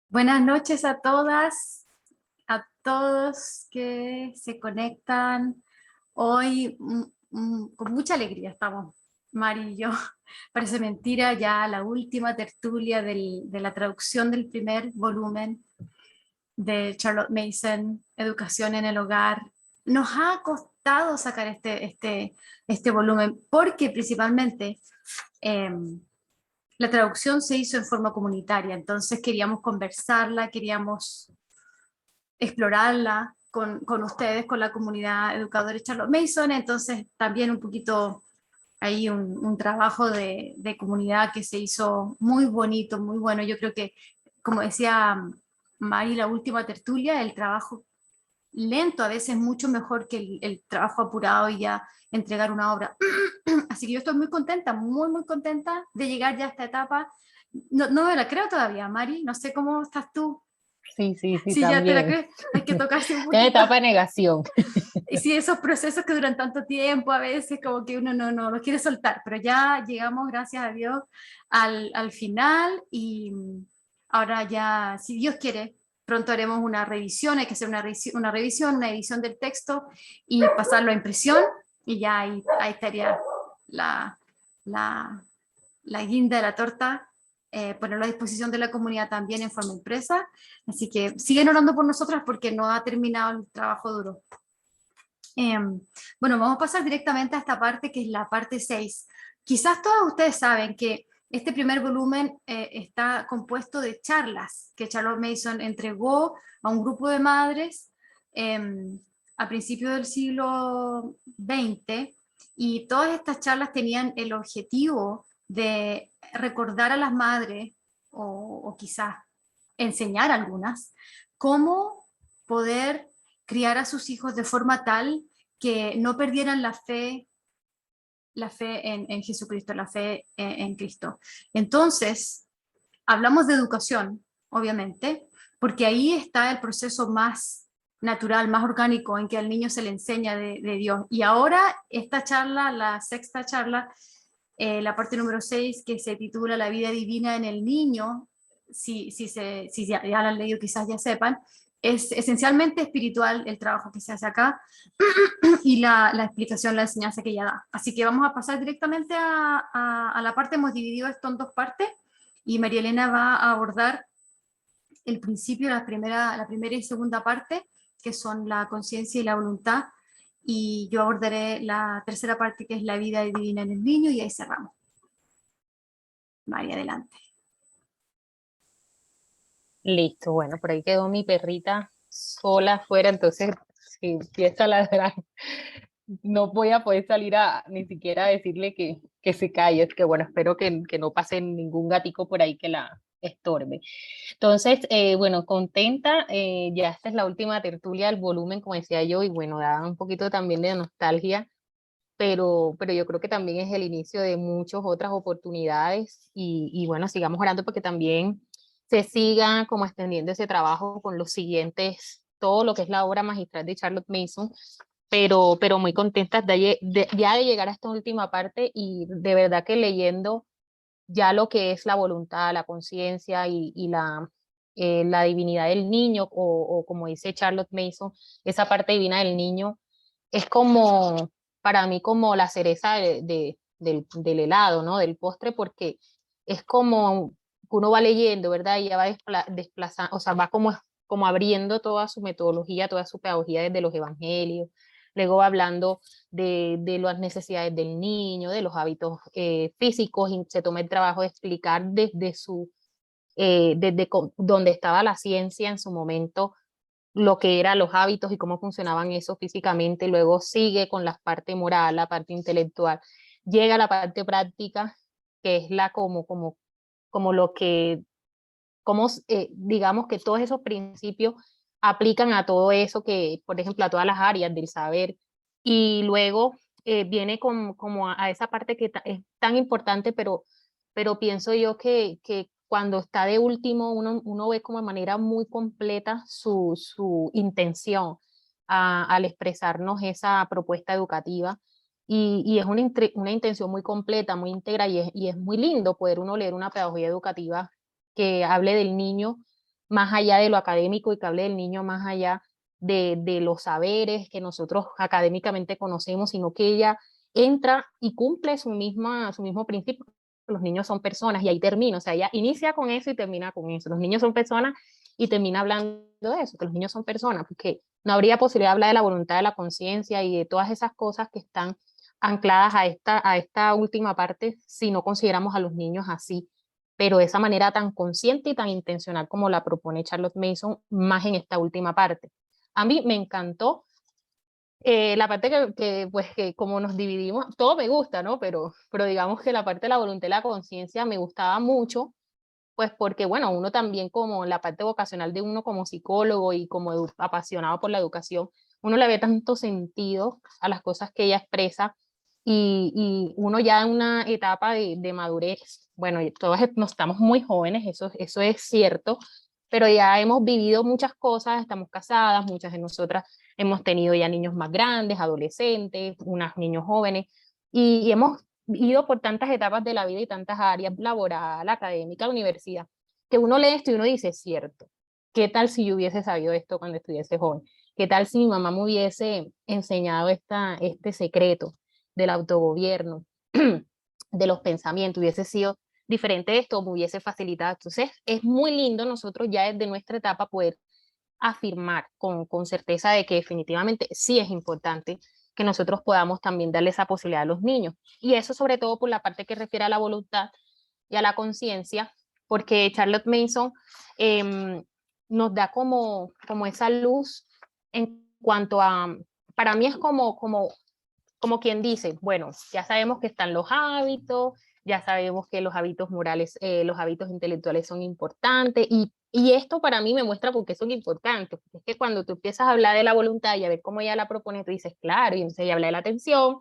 Buenas noches a todas, a todos que se conectan hoy. Con mucha alegría estamos, Mari y yo. Parece mentira, ya la última tertulia de la traducción del primer volumen de Charlotte Mason, Educación en el Hogar. Nos ha costado sacar este volumen porque principalmente eh, la traducción se hizo en forma comunitaria, entonces queríamos conversarla, queríamos explorarla con ustedes, con la comunidad educadora Charlotte Mason, entonces también un poquito ahí un trabajo de comunidad que se hizo muy bonito, muy bueno. Yo creo que, como decía Mari, la última tertulia, el trabajo lento a veces es mucho mejor que el trabajo apurado y ya entregar una obra. Así que yo estoy muy contenta, muy, muy contenta de llegar ya a esta etapa. No, no me la creo todavía, Mari, no sé cómo estás tú. Sí, sí, sí, Si ya te la también. crees, hay que tocarse un En poquito. etapa de negación. Y sí, esos procesos que duran tanto tiempo, a veces como que uno no los quiere soltar, pero ya llegamos, gracias a Dios, al final y ahora ya, si Dios quiere, pronto haremos una revisión, hay que hacer una revisión, una edición del texto y pasarlo a impresión y ya ahí estaría la, la, la guinda de la torta, ponerlo a disposición de la comunidad también en forma impresa. Así que siguen orando por nosotras porque no ha terminado el trabajo duro. Eh, bueno, vamos a pasar directamente a esta parte que es la parte 6. Quizás todos ustedes saben que este primer volumen está compuesto de charlas que Charlotte Mason entregó a un grupo de madres eh, a principios del siglo XX, y todas estas charlas tenían el objetivo de recordar a las madres o quizás enseñar a algunas cómo poder criar a sus hijos de forma tal que no perdieran la fe en Jesucristo, la fe en Cristo. Entonces, hablamos de educación, obviamente, porque ahí está el proceso más natural, más orgánico, en que al niño se le enseña de Dios. Y ahora esta charla, la sexta charla, la parte número 6, que se titula La vida divina en el niño, si ya la han leído quizás ya sepan, es esencialmente espiritual el trabajo que se hace acá y la explicación, la enseñanza que ella da. Así que vamos a pasar directamente a la parte. Hemos dividido esto en dos partes y María Elena va a abordar el principio, la primera y segunda parte, que son la conciencia y la voluntad, y yo abordaré la tercera parte, que es la vida divina en el niño, y ahí cerramos. María, adelante. Listo, bueno, por ahí quedó mi perrita sola afuera, entonces si empieza a ladrar, no voy a poder salir a ni siquiera a decirle que se calle. Es que bueno, espero que no pase ningún gatico por ahí que la estorbe. Entonces, bueno, contenta, ya esta es la última tertulia del volumen, como decía yo, y bueno, da un poquito también de nostalgia, pero yo creo que también es el inicio de muchas otras oportunidades y bueno, sigamos orando porque también se siga como extendiendo ese trabajo con los siguientes, todo lo que es la obra magistral de Charlotte Mason, pero muy contentas ya de llegar a esta última parte y de verdad que leyendo ya lo que es la voluntad, la conciencia la divinidad del niño o como dice Charlotte Mason, esa parte divina del niño es como, para mí, como la cereza del helado, ¿no? Del postre, porque es como que uno va leyendo, ¿verdad? Y ya va desplazando, o sea, va como abriendo toda su metodología, toda su pedagogía desde los evangelios. Luego va hablando de las necesidades del niño, de los hábitos físicos, y se toma el trabajo de explicar donde estaba la ciencia en su momento, lo que eran los hábitos y cómo funcionaban eso físicamente, luego sigue con la parte moral, la parte intelectual, llega la parte práctica, que es como lo que, digamos que todos esos principios aplican a todo eso que, por ejemplo, a todas las áreas del saber, y luego viene como a esa parte que es tan importante, pero pienso yo que cuando está de último, uno ve como de manera muy completa su intención al expresarnos esa propuesta educativa. Y es una intención muy completa, muy íntegra, y es muy lindo poder uno leer una pedagogía educativa que hable del niño más allá de lo académico y que hable del niño más allá de los saberes que nosotros académicamente conocemos, sino que ella entra y cumple su mismo principio. Los niños son personas y ahí termina, o sea, ella inicia con eso y termina con eso. Los niños son personas y termina hablando de eso, que los niños son personas, porque no habría posibilidad de hablar de la voluntad, de la conciencia y de todas esas cosas que están ancladas a esta última parte si no consideramos a los niños así, pero de esa manera tan consciente y tan intencional como la propone Charlotte Mason, más en esta última parte. A mí me encantó la parte pues, que como nos dividimos, todo me gusta, ¿no? Pero digamos que la parte de la voluntad y la conciencia me gustaba mucho, pues porque, bueno, uno también como la parte vocacional de uno como psicólogo y como apasionado por la educación, uno le ve tanto sentido a las cosas que ella expresa y uno ya en una etapa de madurez, bueno, todos no estamos muy jóvenes, eso es cierto, pero ya hemos vivido muchas cosas, estamos casadas, muchas de nosotras hemos tenido ya niños más grandes, adolescentes, unos niños jóvenes, y hemos ido por tantas etapas de la vida y tantas áreas, laboral, académica, universidad, que uno lee esto y uno dice, es cierto, ¿qué tal si yo hubiese sabido esto cuando estuviese joven? ¿Qué tal si mi mamá me hubiese enseñado este secreto del autogobierno, de los pensamientos, hubiese sido diferente esto, me hubiese facilitado? Entonces, es muy lindo nosotros ya desde nuestra etapa poder afirmar con certeza de que definitivamente sí es importante que nosotros podamos también darle esa posibilidad a los niños. Y eso sobre todo por la parte que refiere a la voluntad y a la conciencia, porque Charlotte Mason eh, nos da como esa luz en cuanto a, para mí es como quien dice, bueno, ya sabemos que están los hábitos, ya sabemos que los hábitos morales, los hábitos intelectuales son importantes y esto para mí me muestra por qué son importantes, porque es que cuando tú empiezas a hablar de la voluntad y a ver cómo ella la propone, tú dices, claro, y entonces ella habla de la atención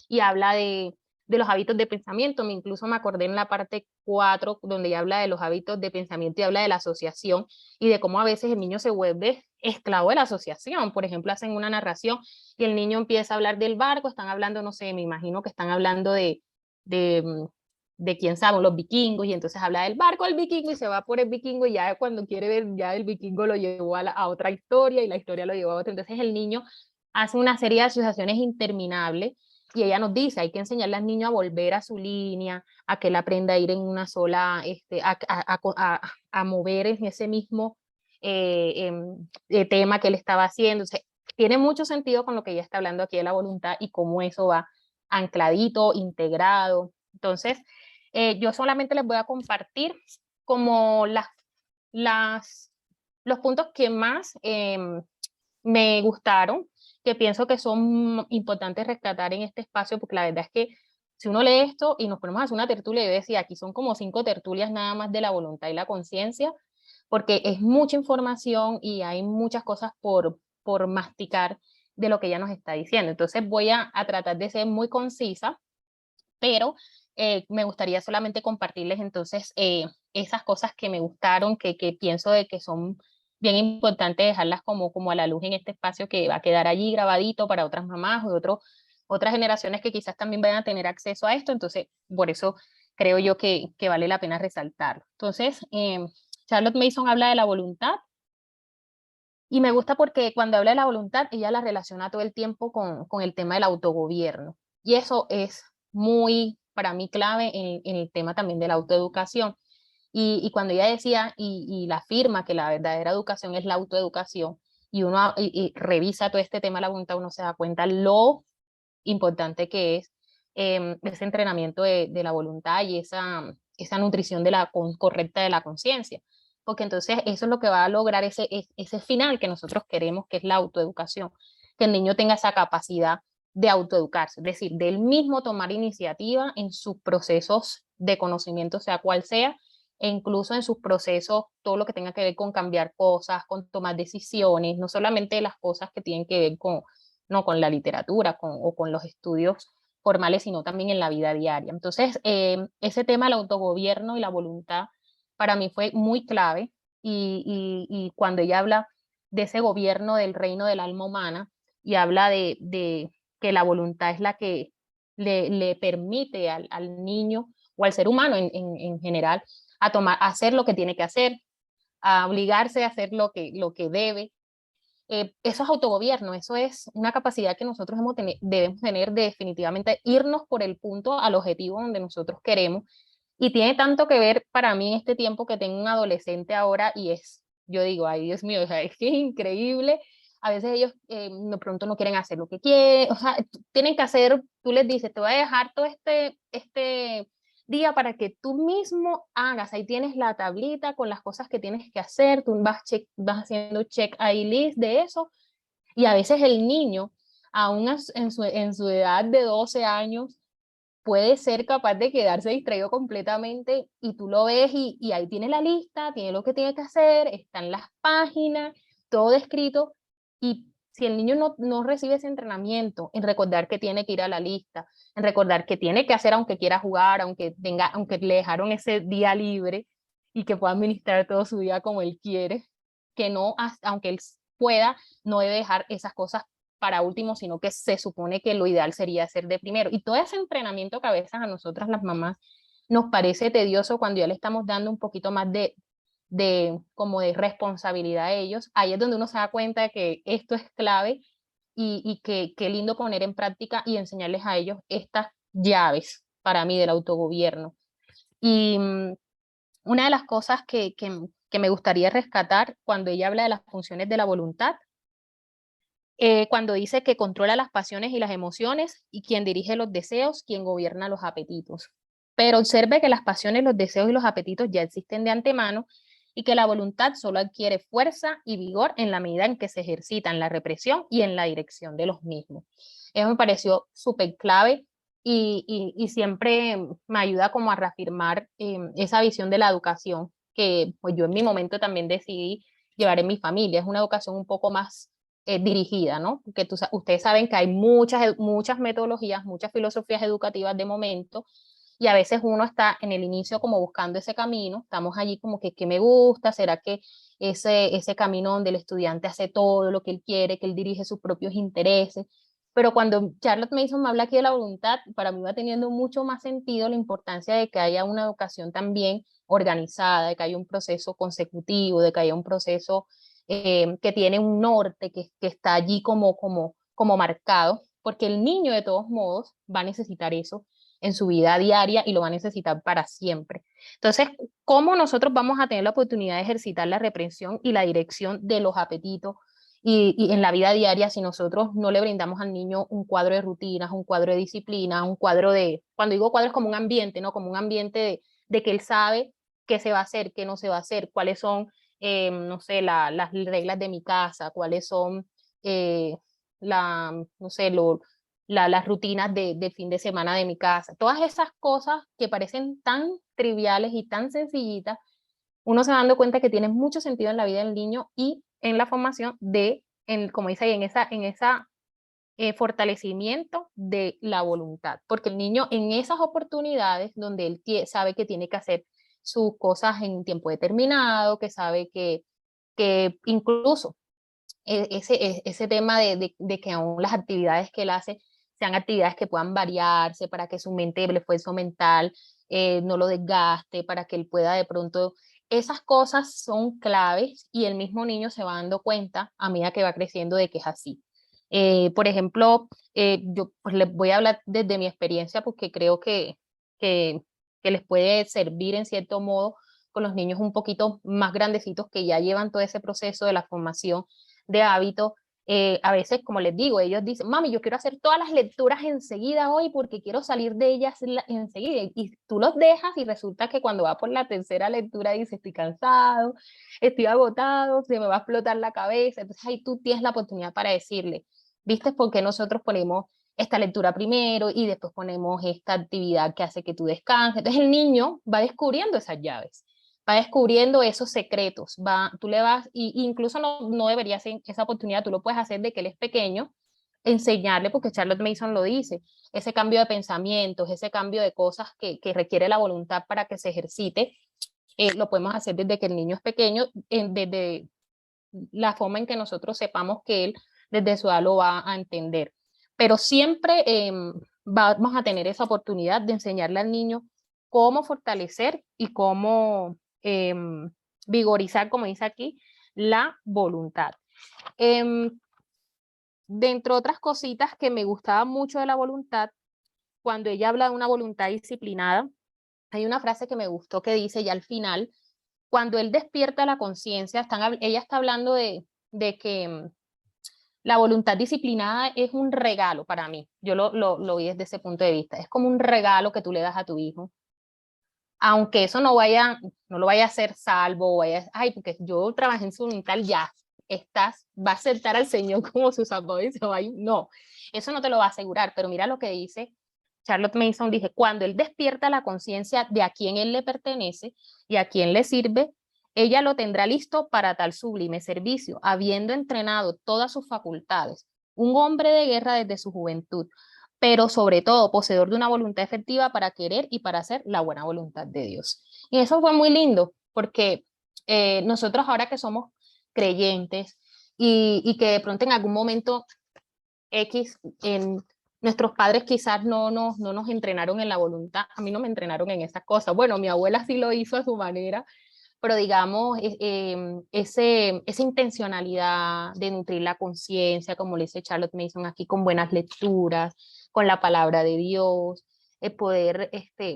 y habla de los hábitos de pensamiento, incluso me acordé en la parte 4 donde ella habla de los hábitos de pensamiento y habla de la asociación y de cómo a veces el niño se vuelve esclavo de la asociación, por ejemplo, hacen una narración y el niño empieza a hablar del barco, están hablando, no sé, me imagino que están hablando de, mm, de quién sabe, los vikingos, y entonces habla del barco del vikingo y se va por el vikingo y ya cuando quiere ver, ya el vikingo lo llevó a otra historia y la historia lo llevó a otra. Entonces el niño hace una serie de asociaciones interminables y ella nos dice, hay que enseñarle al niño a volver a su línea, a que él aprenda a ir en una sola, a mover en ese mismo tema que él estaba haciendo. Entonces, tiene mucho sentido con lo que ella está hablando aquí de la voluntad y cómo eso va ancladito, integrado. Entonces, yo solamente les voy a compartir como las, los puntos que más me gustaron, que pienso que son importantes rescatar en este espacio, porque la verdad es que si uno lee esto y nos ponemos a hacer una tertulia, yo decía, aquí son como 5 tertulias nada más de la voluntad y la conciencia, porque es mucha información y hay muchas cosas por masticar de lo que ella nos está diciendo. Entonces voy a tratar de ser muy concisa, pero me gustaría solamente compartirles entonces esas cosas que me gustaron, que pienso de que son bien importantes dejarlas como a la luz en este espacio que va a quedar allí grabadito para otras mamás o otras generaciones que quizás también vayan a tener acceso a esto. Entonces, por eso creo yo que vale la pena resaltarlo. Entonces, Charlotte Mason habla de la voluntad y me gusta porque cuando habla de la voluntad, ella la relaciona todo el tiempo con el tema del autogobierno. Y eso es muy, para mí, clave en el tema también de la autoeducación. Y cuando ella decía y la afirma que la verdadera educación es la autoeducación, y uno y revisa todo este tema de la voluntad, uno se da cuenta lo importante que es ese entrenamiento de la voluntad y esa nutrición correcta de la conciencia, porque entonces eso es lo que va a lograr ese final que nosotros queremos, que es la autoeducación, que el niño tenga esa capacidad de autoeducarse, es decir, de él mismo tomar iniciativa en sus procesos de conocimiento, sea cual sea, e incluso en sus procesos, todo lo que tenga que ver con cambiar cosas, con tomar decisiones, no solamente las cosas que tienen que ver no con la literatura o con los estudios formales, sino también en la vida diaria. Entonces, ese tema del autogobierno y la voluntad para mí fue muy clave y cuando ella habla de ese gobierno del reino del alma humana y habla de que la voluntad es la que le permite al niño o al ser humano en general a hacer lo que tiene que hacer, a obligarse a hacer lo que debe. Eso es autogobierno, eso es una capacidad que nosotros debemos tener de definitivamente irnos por el punto al objetivo donde nosotros queremos. Y tiene tanto que ver para mí en este tiempo que tengo un adolescente ahora y yo digo, ay Dios mío, o sea, es que es increíble. A veces ellos de pronto no quieren hacer lo que quieren, o sea, tienen que hacer, tú les dices, te voy a dejar todo este día para que tú mismo hagas. Ahí tienes la tablita con las cosas que tienes que hacer, tú vas haciendo check ahí list de eso. Y a veces el niño, aún en su edad de 12 años, puede ser capaz de quedarse distraído completamente y tú lo ves y ahí tiene la lista, tiene lo que tiene que hacer, están las páginas, todo escrito. Y si el niño no recibe ese entrenamiento en recordar que tiene que ir a la lista, en recordar que tiene que hacer aunque quiera jugar, aunque le dejaron ese día libre y que pueda administrar todo su día como él quiere, que no, aunque él pueda, no debe dejar esas cosas para último, sino que se supone que lo ideal sería hacer de primero. Y todo ese entrenamiento que a veces a nosotras las mamás nos parece tedioso cuando ya le estamos dando un poquito más como de responsabilidad a ellos, ahí es donde uno se da cuenta de que esto es clave y que qué lindo poner en práctica y enseñarles a ellos estas llaves para mí del autogobierno. Y una de las cosas que me gustaría rescatar cuando ella habla de las funciones de la voluntad, cuando dice que controla las pasiones y las emociones y quien dirige los deseos, quien gobierna los apetitos. Pero observe que las pasiones, los deseos y los apetitos ya existen de antemano y que la voluntad solo adquiere fuerza y vigor en la medida en que se ejercita en la represión y en la dirección de los mismos. Eso me pareció súper clave y siempre me ayuda como a reafirmar esa visión de la educación que pues yo en mi momento también decidí llevar en mi familia. Es una educación un poco más dirigida, ¿no? Porque ustedes saben que hay muchas metodologías, muchas filosofías educativas de momento, y a veces uno está en el inicio como buscando ese camino, estamos allí como que ¿qué me gusta? ¿Será que ese camino donde el estudiante hace todo lo que él quiere, que él dirige sus propios intereses? Pero cuando Charlotte Mason me habla aquí de la voluntad, para mí va teniendo mucho más sentido la importancia de que haya una educación también organizada, de que haya un proceso consecutivo, de que haya un proceso que tiene un norte, que está allí como marcado, porque el niño de todos modos va a necesitar eso en su vida diaria y lo va a necesitar para siempre. Entonces, ¿cómo nosotros vamos a tener la oportunidad de ejercitar la reprensión y la dirección de los apetitos y en la vida diaria si nosotros no le brindamos al niño un cuadro de rutinas, un cuadro de disciplina, un cuadro cuando digo cuadro es como un ambiente, ¿no? Como un ambiente de que él sabe qué se va a hacer, qué no se va a hacer, cuáles son no sé, las reglas de mi casa, cuáles son no sé, las rutinas de fin de semana de mi casa. Todas esas cosas que parecen tan triviales y tan sencillitas, uno se va dando cuenta que tienen mucho sentido en la vida del niño y en la formación como dice ahí, en esa fortalecimiento de la voluntad, porque el niño en esas oportunidades donde él sabe que tiene que hacer sus cosas en tiempo determinado, que sabe que incluso ese tema de que aún las actividades que él hace sean actividades que puedan variarse para que su mente, el esfuerzo mental no lo desgaste, para que él pueda de pronto, esas cosas son claves y el mismo niño se va dando cuenta a medida que va creciendo de que es así. Por ejemplo, yo pues les voy a hablar desde mi experiencia porque creo que, que les puede servir en cierto modo con los niños un poquito más grandecitos que ya llevan todo ese proceso de la formación de hábito. A veces, como les digo, ellos dicen, mami, yo quiero hacer todas las lecturas enseguida hoy porque quiero salir de ellas enseguida. Y tú los dejas y resulta que cuando va por la tercera lectura dice, estoy cansado, estoy agotado, se me va a explotar la cabeza. Entonces ahí tú tienes la oportunidad para decirle, ¿viste por qué nosotros ponemos esta lectura primero y después ponemos esta actividad que hace que tú descanses? Entonces el niño va descubriendo esas llaves, va descubriendo esos secretos, tú le vas, y incluso no debería ser esa oportunidad, tú lo puedes hacer de que él es pequeño, enseñarle, porque Charlotte Mason lo dice, ese cambio de pensamientos, ese cambio de cosas que requiere la voluntad para que se ejercite, lo podemos hacer desde que el niño es pequeño, desde la forma en que nosotros sepamos que él desde su edad lo va a entender. Pero siempre vamos a tener esa oportunidad de enseñarle al niño cómo fortalecer y cómo vigorizar, como dice aquí, la voluntad. Dentro de otras cositas que me gustaban mucho de la voluntad, cuando ella habla de una voluntad disciplinada, hay una frase que me gustó que dice ya al final, cuando él despierta la conciencia, ella está hablando de que la voluntad disciplinada es un regalo para mí. Yo lo vi desde ese punto de vista. Es como un regalo que tú le das a tu hijo. Aunque eso no lo vaya a hacer salvo, ay, porque yo trabajé en su mental, ya va a aceptar al Señor como su salvador y se va a ir. No, eso no te lo va a asegurar, pero mira lo que dice Charlotte Mason, dice, cuando él despierta la conciencia de a quién él le pertenece y a quién le sirve, ella lo tendrá listo para tal sublime servicio, habiendo entrenado todas sus facultades. Un hombre de guerra desde su juventud, pero sobre todo poseedor de una voluntad efectiva para querer y para hacer la buena voluntad de Dios. Y eso fue muy lindo, porque nosotros ahora que somos creyentes y que de pronto en algún momento X, nuestros padres quizás no nos entrenaron en la voluntad, a mí no me entrenaron en esas cosas. Bueno, mi abuela sí lo hizo a su manera, pero digamos, esa intencionalidad de nutrir la conciencia, como le dice Charlotte Mason aquí, con buenas lecturas, con la palabra de Dios, poder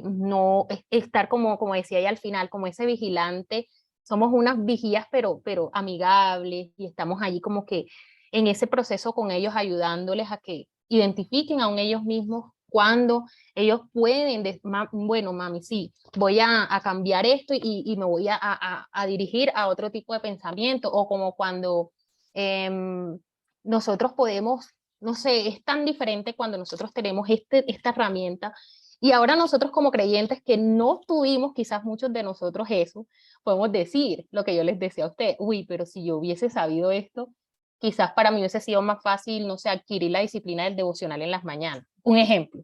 no estar como decía ella al final, como ese vigilante, somos unas vigías pero amigables y estamos allí como que en ese proceso con ellos ayudándoles a que identifiquen aún ellos mismos cuando ellos pueden, bueno, mami, sí, voy a cambiar esto y me voy a dirigir a otro tipo de pensamiento, o como cuando nosotros podemos, no sé, es tan diferente cuando nosotros tenemos esta herramienta y ahora nosotros como creyentes que no tuvimos, quizás muchos de nosotros eso, podemos decir lo que yo les decía a usted, uy, pero si yo hubiese sabido esto, quizás para mí hubiese sido más fácil, no sé, adquirir la disciplina del devocional en las mañanas. Un ejemplo,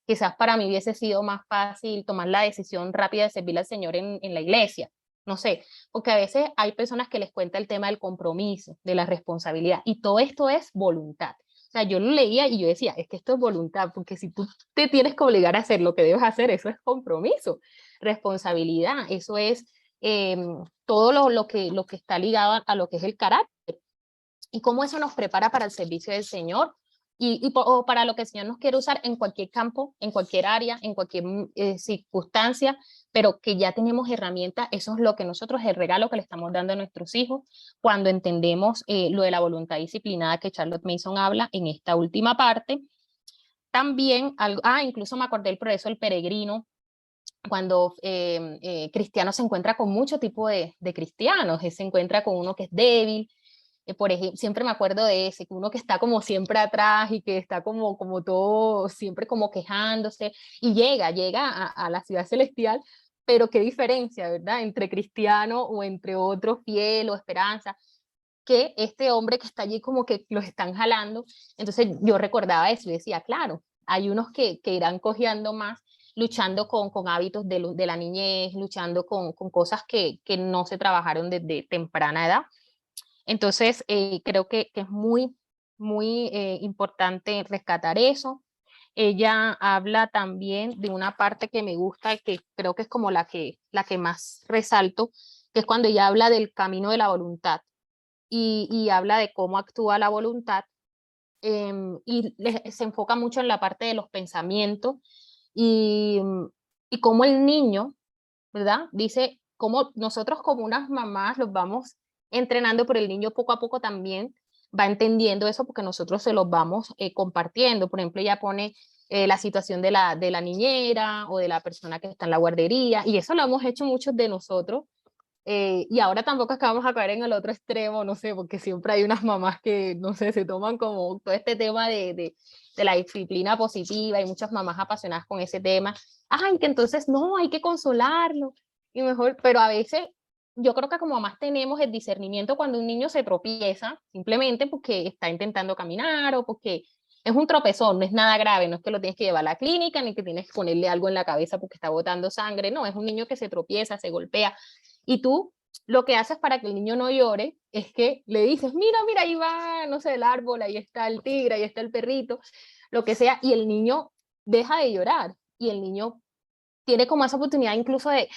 quizás para mí hubiese sido más fácil tomar la decisión rápida de servir al Señor en la iglesia, no sé, porque a veces hay personas que les cuenta el tema del compromiso, de la responsabilidad, y todo esto es voluntad. O sea, yo lo leía y yo decía, es que esto es voluntad, porque si tú te tienes que obligar a hacer lo que debes hacer, eso es compromiso, responsabilidad, eso es todo lo que está ligado a lo que es el carácter y cómo eso nos prepara para el servicio del Señor o para lo que el Señor nos quiere usar en cualquier campo, en cualquier área, en cualquier circunstancia, pero que ya tenemos herramientas. Eso es lo que nosotros, el regalo que le estamos dando a nuestros hijos cuando entendemos lo de la voluntad disciplinada que Charlotte Mason habla en esta última parte. También, incluso me acordé del progreso del peregrino, cuando cristiano se encuentra con mucho tipo de cristianos, se encuentra con uno que es débil, por ejemplo, siempre me acuerdo de ese, uno que está como siempre atrás y que está como todo, siempre como quejándose, y llega a la ciudad celestial, pero qué diferencia, ¿verdad? Entre cristiano o entre otro fiel o esperanza, que este hombre que está allí como que los están jalando. Entonces yo recordaba eso y decía, claro, hay unos que irán cojeando más, luchando con hábitos de la niñez, luchando con cosas que no se trabajaron desde temprana edad. Entonces, creo que es muy importante rescatar eso. Ella habla también de una parte que me gusta, que creo que es como la que más resalto, que es cuando ella habla del camino de la voluntad y habla de cómo actúa la voluntad, se enfoca mucho en la parte de los pensamientos y, y cómo el niño, ¿verdad? Dice cómo nosotros como unas mamás los vamos entrenando, pero el niño poco a poco también va entendiendo eso porque nosotros se los vamos compartiendo. Por ejemplo, ella pone la situación de la niñera o de la persona que está en la guardería, y eso lo hemos hecho muchos de nosotros. Y ahora tampoco es que vamos a caer en el otro extremo, no sé, porque siempre hay unas mamás que, no sé, se toman como todo este tema de la disciplina positiva, hay muchas mamás apasionadas con ese tema. Ay, que entonces no, hay que consolarlo, y mejor, pero a veces yo creo que como mamás tenemos el discernimiento cuando un niño se tropieza, simplemente porque está intentando caminar o porque es un tropezón, no es nada grave, no es que lo tienes que llevar a la clínica ni que tienes que ponerle algo en la cabeza porque está botando sangre, no, es un niño que se tropieza, se golpea, y tú lo que haces para que el niño no llore es que le dices, mira, mira, ahí va, no sé, el árbol, ahí está el tigre, ahí está el perrito, lo que sea, y el niño deja de llorar, y el niño tiene como esa oportunidad incluso de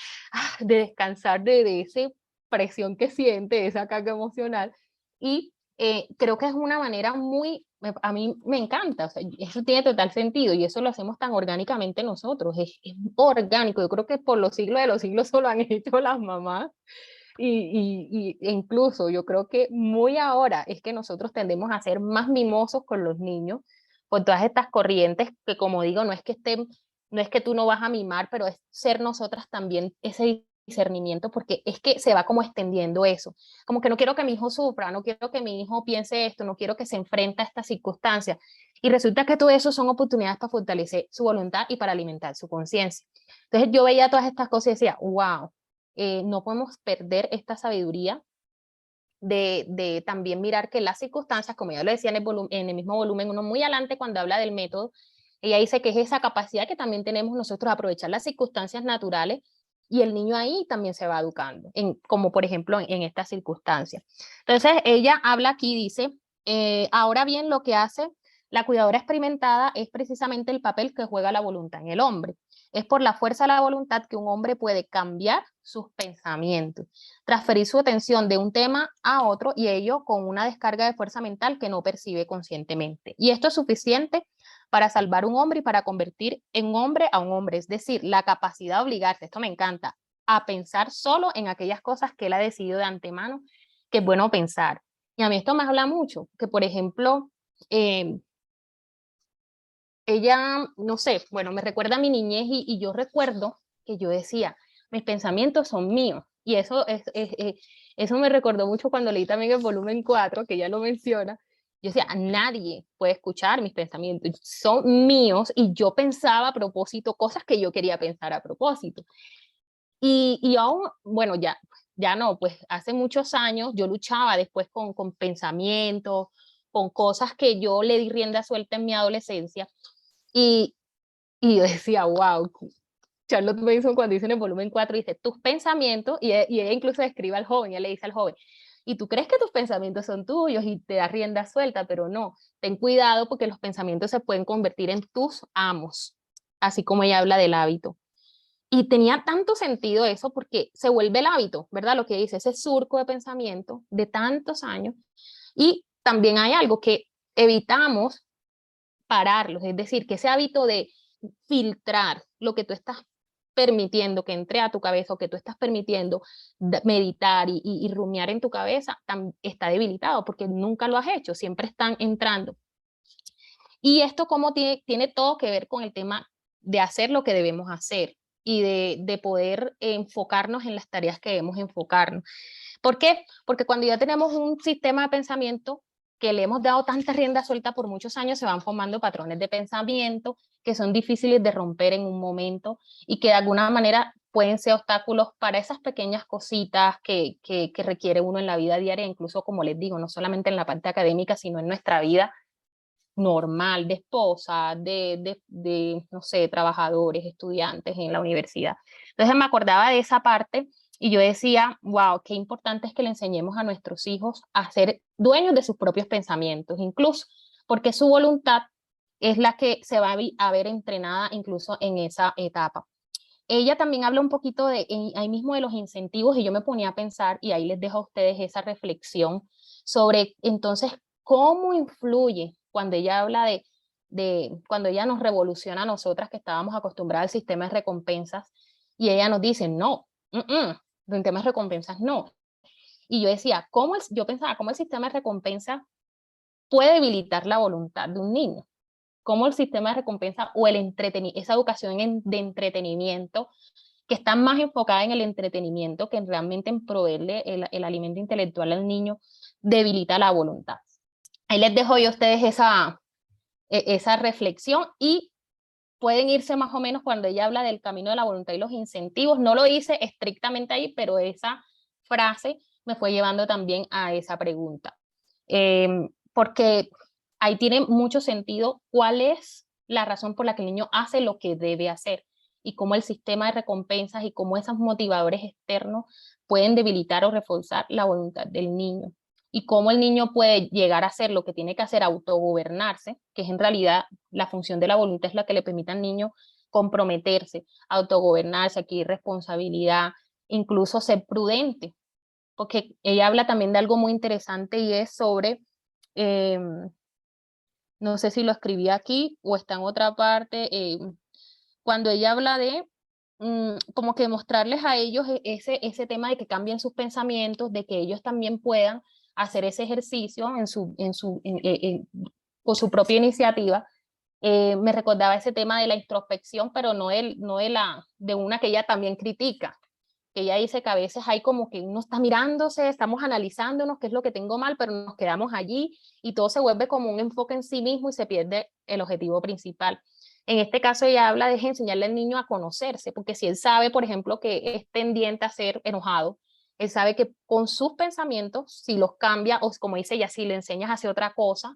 descansar de ese presión que siente, esa carga emocional, y creo que es una manera a mí me encanta, o sea, eso tiene total sentido y eso lo hacemos tan orgánicamente nosotros, es orgánico, yo creo que por los siglos de los siglos eso lo han hecho las mamás e incluso yo creo que muy ahora es que nosotros tendemos a ser más mimosos con los niños, con todas estas corrientes que como digo, no es que tú no vas a mimar, pero es ser nosotras también ese discernimiento, porque es que se va como extendiendo eso, como que no quiero que mi hijo sufra, no quiero que mi hijo piense esto, no quiero que se enfrente a estas circunstancias, y resulta que todo eso son oportunidades para fortalecer su voluntad y para alimentar su conciencia. Entonces yo veía todas estas cosas y decía, wow, no podemos perder esta sabiduría de también mirar que las circunstancias, como ya lo decía en el mismo volumen, uno muy adelante cuando habla del método, ella dice que es esa capacidad que también tenemos nosotros de aprovechar las circunstancias naturales y el niño ahí también se va educando, como por ejemplo en estas circunstancias. Entonces ella habla aquí, dice, ahora bien lo que hace la cuidadora experimentada es precisamente el papel que juega la voluntad en el hombre. Es por la fuerza de la voluntad que un hombre puede cambiar sus pensamientos, transferir su atención de un tema a otro y ello con una descarga de fuerza mental que no percibe conscientemente. Y esto es suficiente para salvar a un hombre y para convertir en hombre a un hombre, es decir, la capacidad de obligarse, esto me encanta, a pensar solo en aquellas cosas que él ha decidido de antemano que es bueno pensar. Y a mí esto me habla mucho, que por ejemplo, ella, no sé, bueno, me recuerda a mi niñez y yo recuerdo que yo decía, mis pensamientos son míos. Y eso me recordó mucho cuando leí también el volumen 4, que ya lo menciona. Yo decía, nadie puede escuchar mis pensamientos, son míos y yo pensaba a propósito cosas que yo quería pensar a propósito. Y aún, bueno, ya no, pues hace muchos años yo luchaba después con pensamientos, con cosas que yo le di rienda suelta en mi adolescencia y, y yo decía, wow, Charlotte Mason cuando dice en el volumen 4, dice, tus pensamientos, y ella incluso describe al joven, ella le dice al joven, y tú crees que tus pensamientos son tuyos y te da rienda suelta, pero no, ten cuidado porque los pensamientos se pueden convertir en tus amos, así como ella habla del hábito. Y tenía tanto sentido eso porque se vuelve el hábito, ¿verdad? Lo que dice, ese surco de pensamiento de tantos años. Y también hay algo que evitamos pararlos, es decir, que ese hábito de filtrar lo que tú estás permitiendo que entre a tu cabeza o que tú estás permitiendo meditar y rumiar en tu cabeza está debilitado porque nunca lo has hecho, siempre están entrando. Y esto como tiene todo que ver con el tema de hacer lo que debemos hacer y de poder enfocarnos en las tareas que debemos enfocarnos. ¿Por qué? Porque cuando ya tenemos un sistema de pensamiento que le hemos dado tanta rienda suelta por muchos años, se van formando patrones de pensamiento que son difíciles de romper en un momento y que de alguna manera pueden ser obstáculos para esas pequeñas cositas que requiere uno en la vida diaria, incluso como les digo, no solamente en la parte académica, sino en nuestra vida normal, de esposa, no sé, trabajadores, estudiantes en la universidad. Entonces me acordaba de esa parte y yo decía, wow, qué importante es que le enseñemos a nuestros hijos a ser dueños de sus propios pensamientos, incluso porque su voluntad es la que se va a ver entrenada incluso en esa etapa. Ella también habla un poquito ahí mismo de los incentivos y yo me ponía a pensar, y ahí les dejo a ustedes esa reflexión sobre entonces cómo influye cuando ella habla cuando ella nos revoluciona a nosotras que estábamos acostumbradas al sistema de recompensas y ella nos dice, no, el tema de recompensas no. Y yo decía, yo pensaba, ¿cómo el sistema de recompensas puede debilitar la voluntad de un niño? Cómo el sistema de recompensa o esa educación de entretenimiento, que está más enfocada en el entretenimiento que realmente en proveerle el alimento intelectual al niño, debilita la voluntad. Ahí les dejo yo a ustedes esa reflexión y pueden irse más o menos cuando ella habla del camino de la voluntad y los incentivos. No lo hice estrictamente ahí, pero esa frase me fue llevando también a esa pregunta. Porque ahí tiene mucho sentido cuál es la razón por la que el niño hace lo que debe hacer y cómo el sistema de recompensas y cómo esos motivadores externos pueden debilitar o reforzar la voluntad del niño y cómo el niño puede llegar a hacer lo que tiene que hacer, autogobernarse, que es en realidad la función de la voluntad, es la que le permite al niño comprometerse, autogobernarse, adquirir responsabilidad, incluso ser prudente, porque ella habla también de algo muy interesante y es sobre, no sé si lo escribí aquí o está en otra parte, cuando ella habla de como que mostrarles a ellos ese tema de que cambien sus pensamientos, de que ellos también puedan hacer ese ejercicio por su propia iniciativa. Me recordaba ese tema de la introspección, pero no de una que ella también critica, que ella dice que a veces hay como que uno está mirándose, estamos analizándonos qué es lo que tengo mal, pero nos quedamos allí y todo se vuelve como un enfoque en sí mismo y se pierde el objetivo principal. En este caso ella habla de enseñarle al niño a conocerse, porque si él sabe, por ejemplo, que es tendiente a ser enojado, él sabe que con sus pensamientos, si los cambia, o como dice ella, si le enseñas a hacer otra cosa,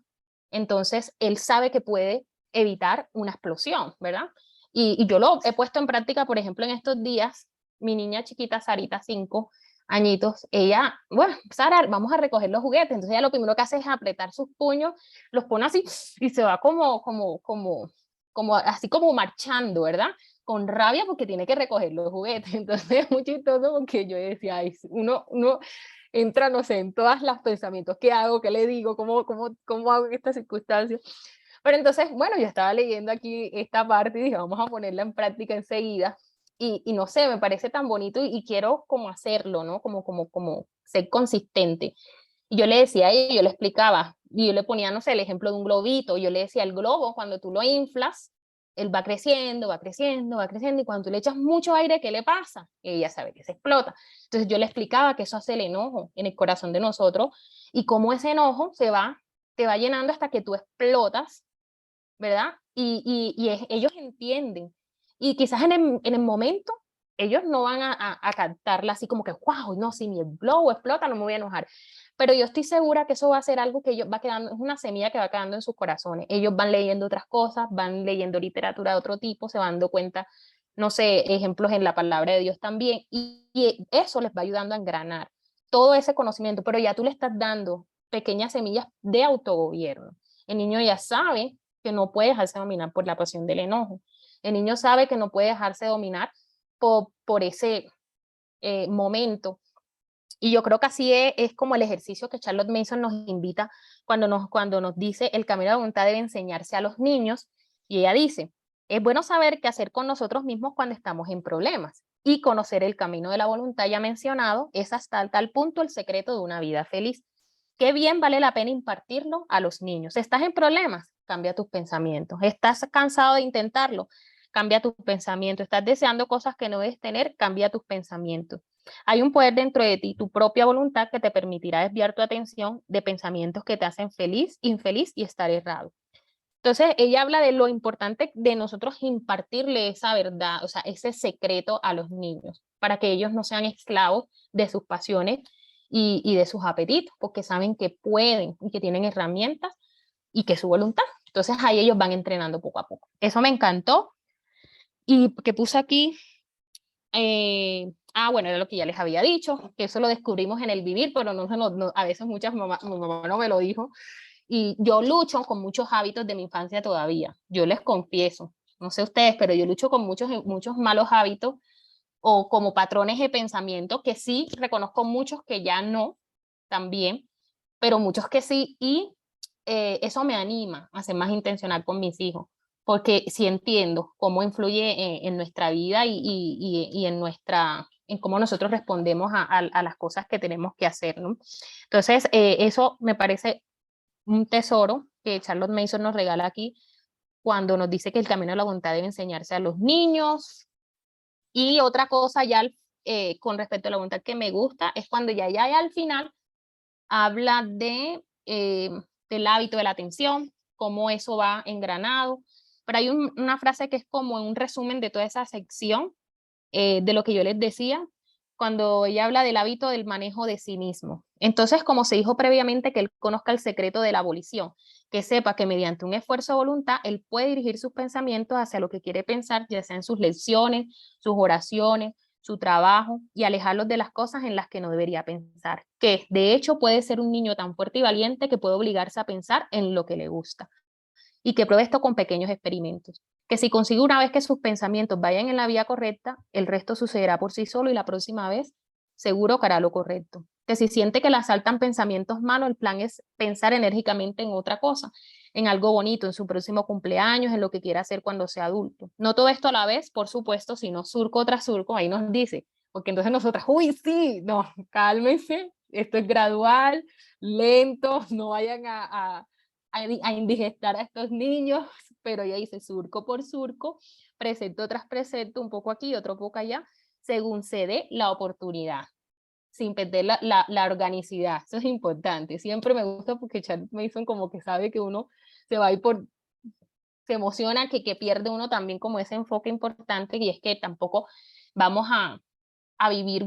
entonces él sabe que puede evitar una explosión, ¿verdad? Y yo lo he puesto en práctica, por ejemplo, en estos días, mi niña chiquita, Sarita, 5 añitos, ella, bueno, Sara, vamos a recoger los juguetes. Entonces ella lo primero que hace es apretar sus puños, los pone así y se va como así como marchando, ¿verdad? Con rabia porque tiene que recoger los juguetes. Entonces es muy chistoso porque yo decía, ay, uno entra, no sé, en todos los pensamientos, ¿qué hago? ¿Qué le digo? ¿Cómo hago en estas circunstancias? Pero entonces, bueno, yo estaba leyendo aquí esta parte y dije, vamos a ponerla en práctica enseguida. Y no sé, me parece tan bonito y quiero como hacerlo, ¿no? Como ser consistente. Y yo le decía a ella, yo le explicaba, y yo le ponía, no sé, el ejemplo de un globito, yo le decía, el globo, cuando tú lo inflas, él va creciendo, va creciendo, va creciendo, y cuando tú le echas mucho aire, ¿qué le pasa? Y ella sabe que se explota. Entonces yo le explicaba que eso hace el enojo en el corazón de nosotros, y cómo ese enojo te va llenando hasta que tú explotas, ¿verdad? Ellos entienden. Y quizás en el momento ellos no van a captarla así como que, wow, no, si mi globo explota no me voy a enojar. Pero yo estoy segura que eso va a ser algo que ellos va quedando, es una semilla que va quedando en sus corazones. Ellos van leyendo otras cosas, van leyendo literatura de otro tipo, se van dando cuenta, no sé, ejemplos en la palabra de Dios también, y eso les va ayudando a engranar todo ese conocimiento, pero ya tú le estás dando pequeñas semillas de autogobierno. El niño ya sabe que no puede dejarse dominar por la pasión del enojo. El niño sabe que no puede dejarse dominar por ese momento. Y yo creo que así es como el ejercicio que Charlotte Mason nos invita cuando nos dice el camino de la voluntad debe enseñarse a los niños. Y ella dice, es bueno saber qué hacer con nosotros mismos cuando estamos en problemas. Y conocer el camino de la voluntad ya mencionado es hasta tal punto el secreto de una vida feliz. Qué bien vale la pena impartirlo a los niños. ¿Estás en problemas? Cambia tus pensamientos. ¿Estás cansado de intentarlo? Cambia tus pensamientos. ¿Estás deseando cosas que no debes tener? Cambia tus pensamientos. Hay un poder dentro de ti, tu propia voluntad, que te permitirá desviar tu atención de pensamientos que te hacen feliz, infeliz y estar errado. Entonces, ella habla de lo importante de nosotros impartirle esa verdad, o sea, ese secreto a los niños, para que ellos no sean esclavos de sus pasiones y de sus apetitos, porque saben que pueden y que tienen herramientas y que es su voluntad. Entonces, ahí ellos van entrenando poco a poco. Eso me encantó. Y que puse aquí, bueno, era lo que ya les había dicho, que eso lo descubrimos en el vivir, pero a veces mi mamá no me lo dijo. Y yo lucho con muchos hábitos de mi infancia todavía. Yo les confieso, no sé ustedes, pero yo lucho con muchos malos hábitos o como patrones de pensamiento que sí, reconozco muchos que ya no, también, pero muchos que sí, y eso me anima a ser más intencional con mis hijos, porque sí entiendo cómo influye en nuestra vida y en cómo nosotros respondemos a las cosas que tenemos que hacer, ¿no? Entonces, eso me parece un tesoro que Charlotte Mason nos regala aquí cuando nos dice que el camino de la voluntad debe enseñarse a los niños. Y otra cosa ya con respecto a la voluntad que me gusta es cuando ya al final habla del hábito de la atención, cómo eso va engranado. Pero hay una frase que es como un resumen de toda esa sección de lo que yo les decía, cuando ella habla del hábito del manejo de sí mismo. Entonces, como se dijo previamente, que él conozca el secreto de la abolición, que sepa que mediante un esfuerzo de voluntad, él puede dirigir sus pensamientos hacia lo que quiere pensar, ya sea en sus lecciones, sus oraciones, su trabajo, y alejarlos de las cosas en las que no debería pensar. Que de hecho puede ser un niño tan fuerte y valiente que puede obligarse a pensar en lo que le gusta. Y que pruebe esto con pequeños experimentos. Que si consigue una vez que sus pensamientos vayan en la vía correcta, el resto sucederá por sí solo y la próxima vez seguro que hará lo correcto. que si siente que le asaltan pensamientos malos, el plan es pensar enérgicamente en otra cosa, en algo bonito, en su próximo cumpleaños, en lo que quiera hacer cuando sea adulto. No todo esto a la vez, por supuesto, sino surco tras surco, ahí nos dice, porque entonces nosotras, uy, sí, no, cálmense, esto es gradual, lento, no vayan a indigestar a estos niños, pero ella dice surco por surco, precepto tras precepto, un poco aquí, otro poco allá, según se dé la oportunidad, sin perder la organicidad. Eso es importante. Siempre me gusta porque Charles Mason como que sabe que uno se va a ir por, se emociona que pierde uno también como ese enfoque importante, y es que tampoco vamos a vivir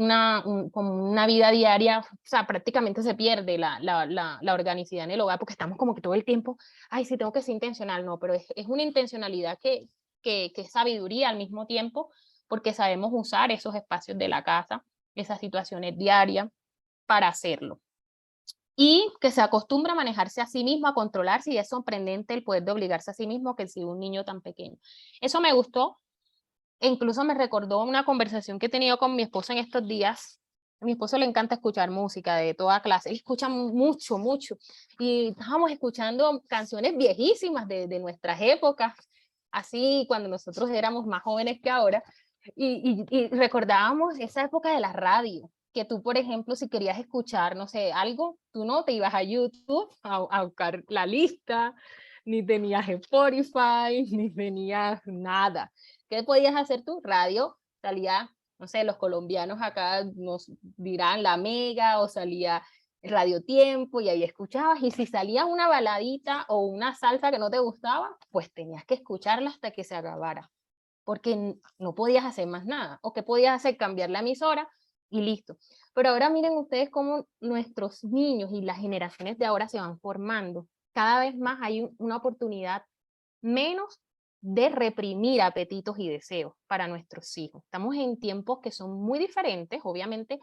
como una vida diaria, o sea, prácticamente se pierde la organicidad en el hogar porque estamos como que todo el tiempo, ay, sí, tengo que ser intencional, no, pero es una intencionalidad que es sabiduría al mismo tiempo, porque sabemos usar esos espacios de la casa, esas situaciones diarias para hacerlo. Y que se acostumbra a manejarse a sí mismo, a controlarse, y es sorprendente el poder de obligarse a sí mismo que si un niño tan pequeño. Eso me gustó. E incluso me recordó una conversación que he tenido con mi esposo en estos días. A mi esposo le encanta escuchar música de toda clase, él escucha mucho, mucho. Y estábamos escuchando canciones viejísimas de nuestras épocas, así cuando nosotros éramos más jóvenes que ahora. Y recordábamos esa época de la radio, que tú, por ejemplo, si querías escuchar, no sé, algo, tú no te ibas a YouTube a buscar la lista, ni tenías Spotify, ni tenías nada. ¿Qué podías hacer tú? Radio, salía, no sé, los colombianos acá nos dirán La Mega, o salía Radio Tiempo, y ahí escuchabas, y si salía una baladita o una salsa que no te gustaba, pues tenías que escucharla hasta que se acabara, porque no podías hacer más nada, o que podías hacer, cambiar la emisora y listo. Pero ahora miren ustedes cómo nuestros niños y las generaciones de ahora se van formando. Cada vez más hay una oportunidad menos de reprimir apetitos y deseos para nuestros hijos. Estamos en tiempos que son muy diferentes, obviamente.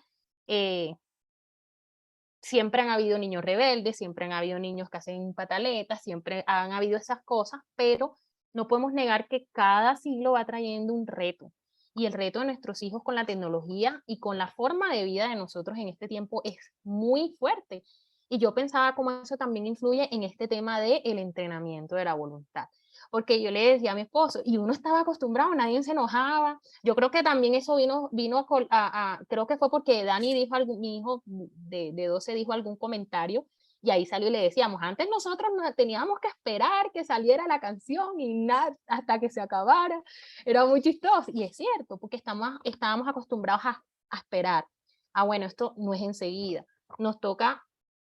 Siempre han habido niños rebeldes, siempre han habido niños que hacen pataletas, siempre han habido esas cosas, pero no podemos negar que cada siglo va trayendo un reto. Y el reto de nuestros hijos con la tecnología y con la forma de vida de nosotros en este tiempo es muy fuerte. Y yo pensaba cómo eso también influye en este tema del entrenamiento de la voluntad. Porque yo le decía a mi esposo, y uno estaba acostumbrado, nadie se enojaba. Yo creo que también eso vino creo que fue porque Dani dijo, mi hijo de 12 dijo algún comentario, y ahí salió y le decíamos, antes nosotros teníamos que esperar que saliera la canción y nada hasta que se acabara. Era muy chistoso, y es cierto, porque estábamos acostumbrados a esperar. Ah, bueno, esto no es enseguida, nos toca,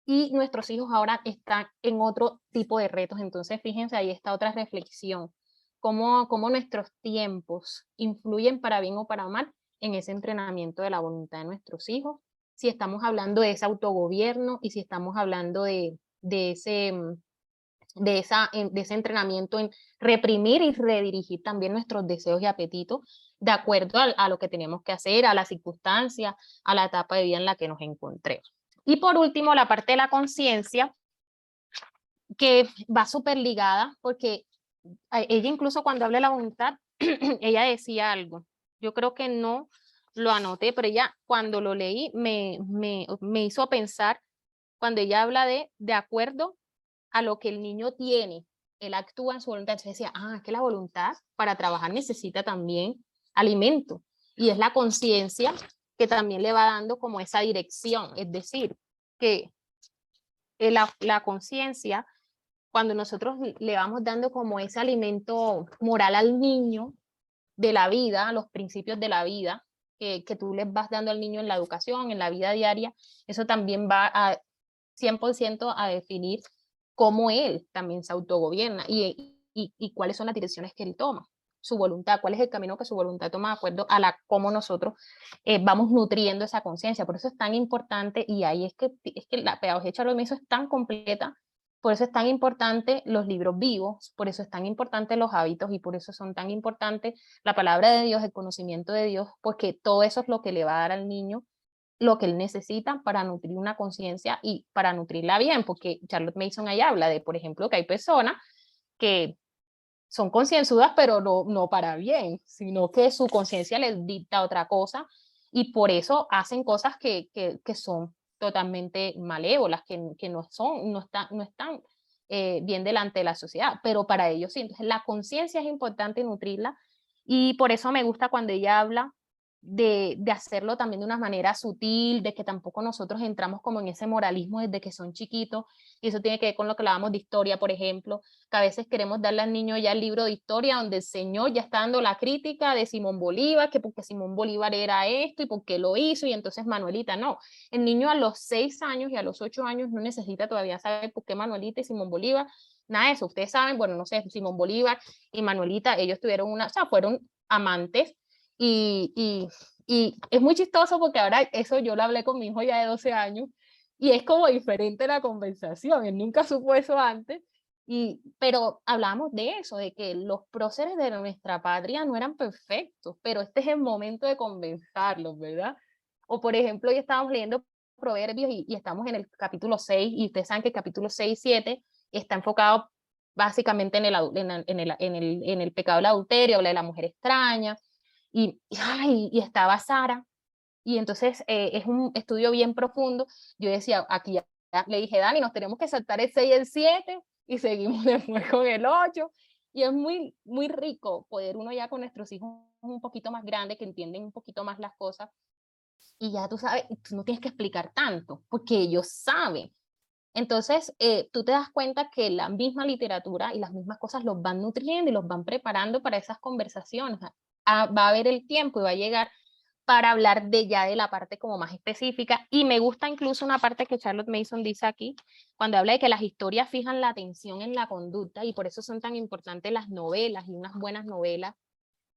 y nuestros hijos ahora están en otro tipo de retos. Entonces, fíjense, ahí está otra reflexión, cómo nuestros tiempos influyen para bien o para mal en ese entrenamiento de la voluntad de nuestros hijos, si estamos hablando de ese autogobierno y si estamos hablando de ese entrenamiento en reprimir y redirigir también nuestros deseos y apetitos de acuerdo a lo que tenemos que hacer, a la circunstancia, a la etapa de vida en la que nos encontremos. Y por último, la parte de la conciencia, que va súper ligada, porque ella incluso cuando habla de la voluntad, ella decía algo, yo creo que no lo anoté, pero ella cuando lo leí me hizo pensar, cuando ella habla de acuerdo a lo que el niño tiene, él actúa en su voluntad. Entonces decía, es que la voluntad para trabajar necesita también alimento, y es la conciencia que también le va dando como esa dirección, es decir, que la conciencia, cuando nosotros le vamos dando como ese alimento moral al niño de la vida, los principios de la vida, que tú les vas dando al niño en la educación, en la vida diaria, eso también va a 100% a definir cómo él también se autogobierna y cuáles son las direcciones que él toma, su voluntad, cuál es el camino que su voluntad toma de acuerdo a cómo nosotros vamos nutriendo esa conciencia. Por eso es tan importante, y ahí es que la pedagogía de Charles Mason es tan completa. Por eso es tan importante los libros vivos, por eso es tan importante los hábitos, y por eso son tan importantes la palabra de Dios, el conocimiento de Dios, porque todo eso es lo que le va a dar al niño lo que él necesita para nutrir una conciencia y para nutrirla bien, porque Charlotte Mason ahí habla de, por ejemplo, que hay personas que son concienzudas, pero no para bien, sino que su conciencia les dicta otra cosa, y por eso hacen cosas que son totalmente malévolas, que no están bien delante de la sociedad, pero para ellos sí. Entonces, la conciencia es importante nutrirla, y por eso me gusta cuando ella habla de hacerlo también de una manera sutil, de que tampoco nosotros entramos como en ese moralismo desde que son chiquitos, y eso tiene que ver con lo que hablábamos de historia, por ejemplo, que a veces queremos darle al niño ya el libro de historia donde el señor ya está dando la crítica de Simón Bolívar, que porque Simón Bolívar era esto y por qué lo hizo, y entonces Manuelita no. El niño a los 6 años y a los 8 años no necesita todavía saber por qué Manuelita y Simón Bolívar, nada de eso. Ustedes saben, bueno, no sé, Simón Bolívar y Manuelita, ellos tuvieron o sea, fueron amantes, y, y, y es muy chistoso porque ahora eso yo lo hablé con mi hijo ya de 12 años, y es como diferente la conversación, él nunca supo eso antes, pero hablamos de eso, de que los próceres de nuestra patria no eran perfectos, pero este es el momento de convencerlos, ¿verdad? O por ejemplo, hoy estábamos leyendo Proverbios y estamos en el capítulo 6, y ustedes saben que el capítulo 6 y 7 está enfocado básicamente en el pecado del adulterio, habla de la mujer extraña, y estaba Sara, y entonces es un estudio bien profundo. Yo decía, aquí ya le dije, Dani, nos tenemos que saltar el 6 y el 7, y seguimos después con el 8, y es muy, muy rico poder uno ya con nuestros hijos un poquito más grandes, que entienden un poquito más las cosas, y ya tú sabes, tú no tienes que explicar tanto, porque ellos saben. Entonces, tú te das cuenta que la misma literatura y las mismas cosas los van nutriendo y los van preparando para esas conversaciones. Va a haber el tiempo y va a llegar para hablar de ya de la parte como más específica, y me gusta incluso una parte que Charlotte Mason dice aquí, cuando habla de que las historias fijan la atención en la conducta, y por eso son tan importantes las novelas y unas buenas novelas,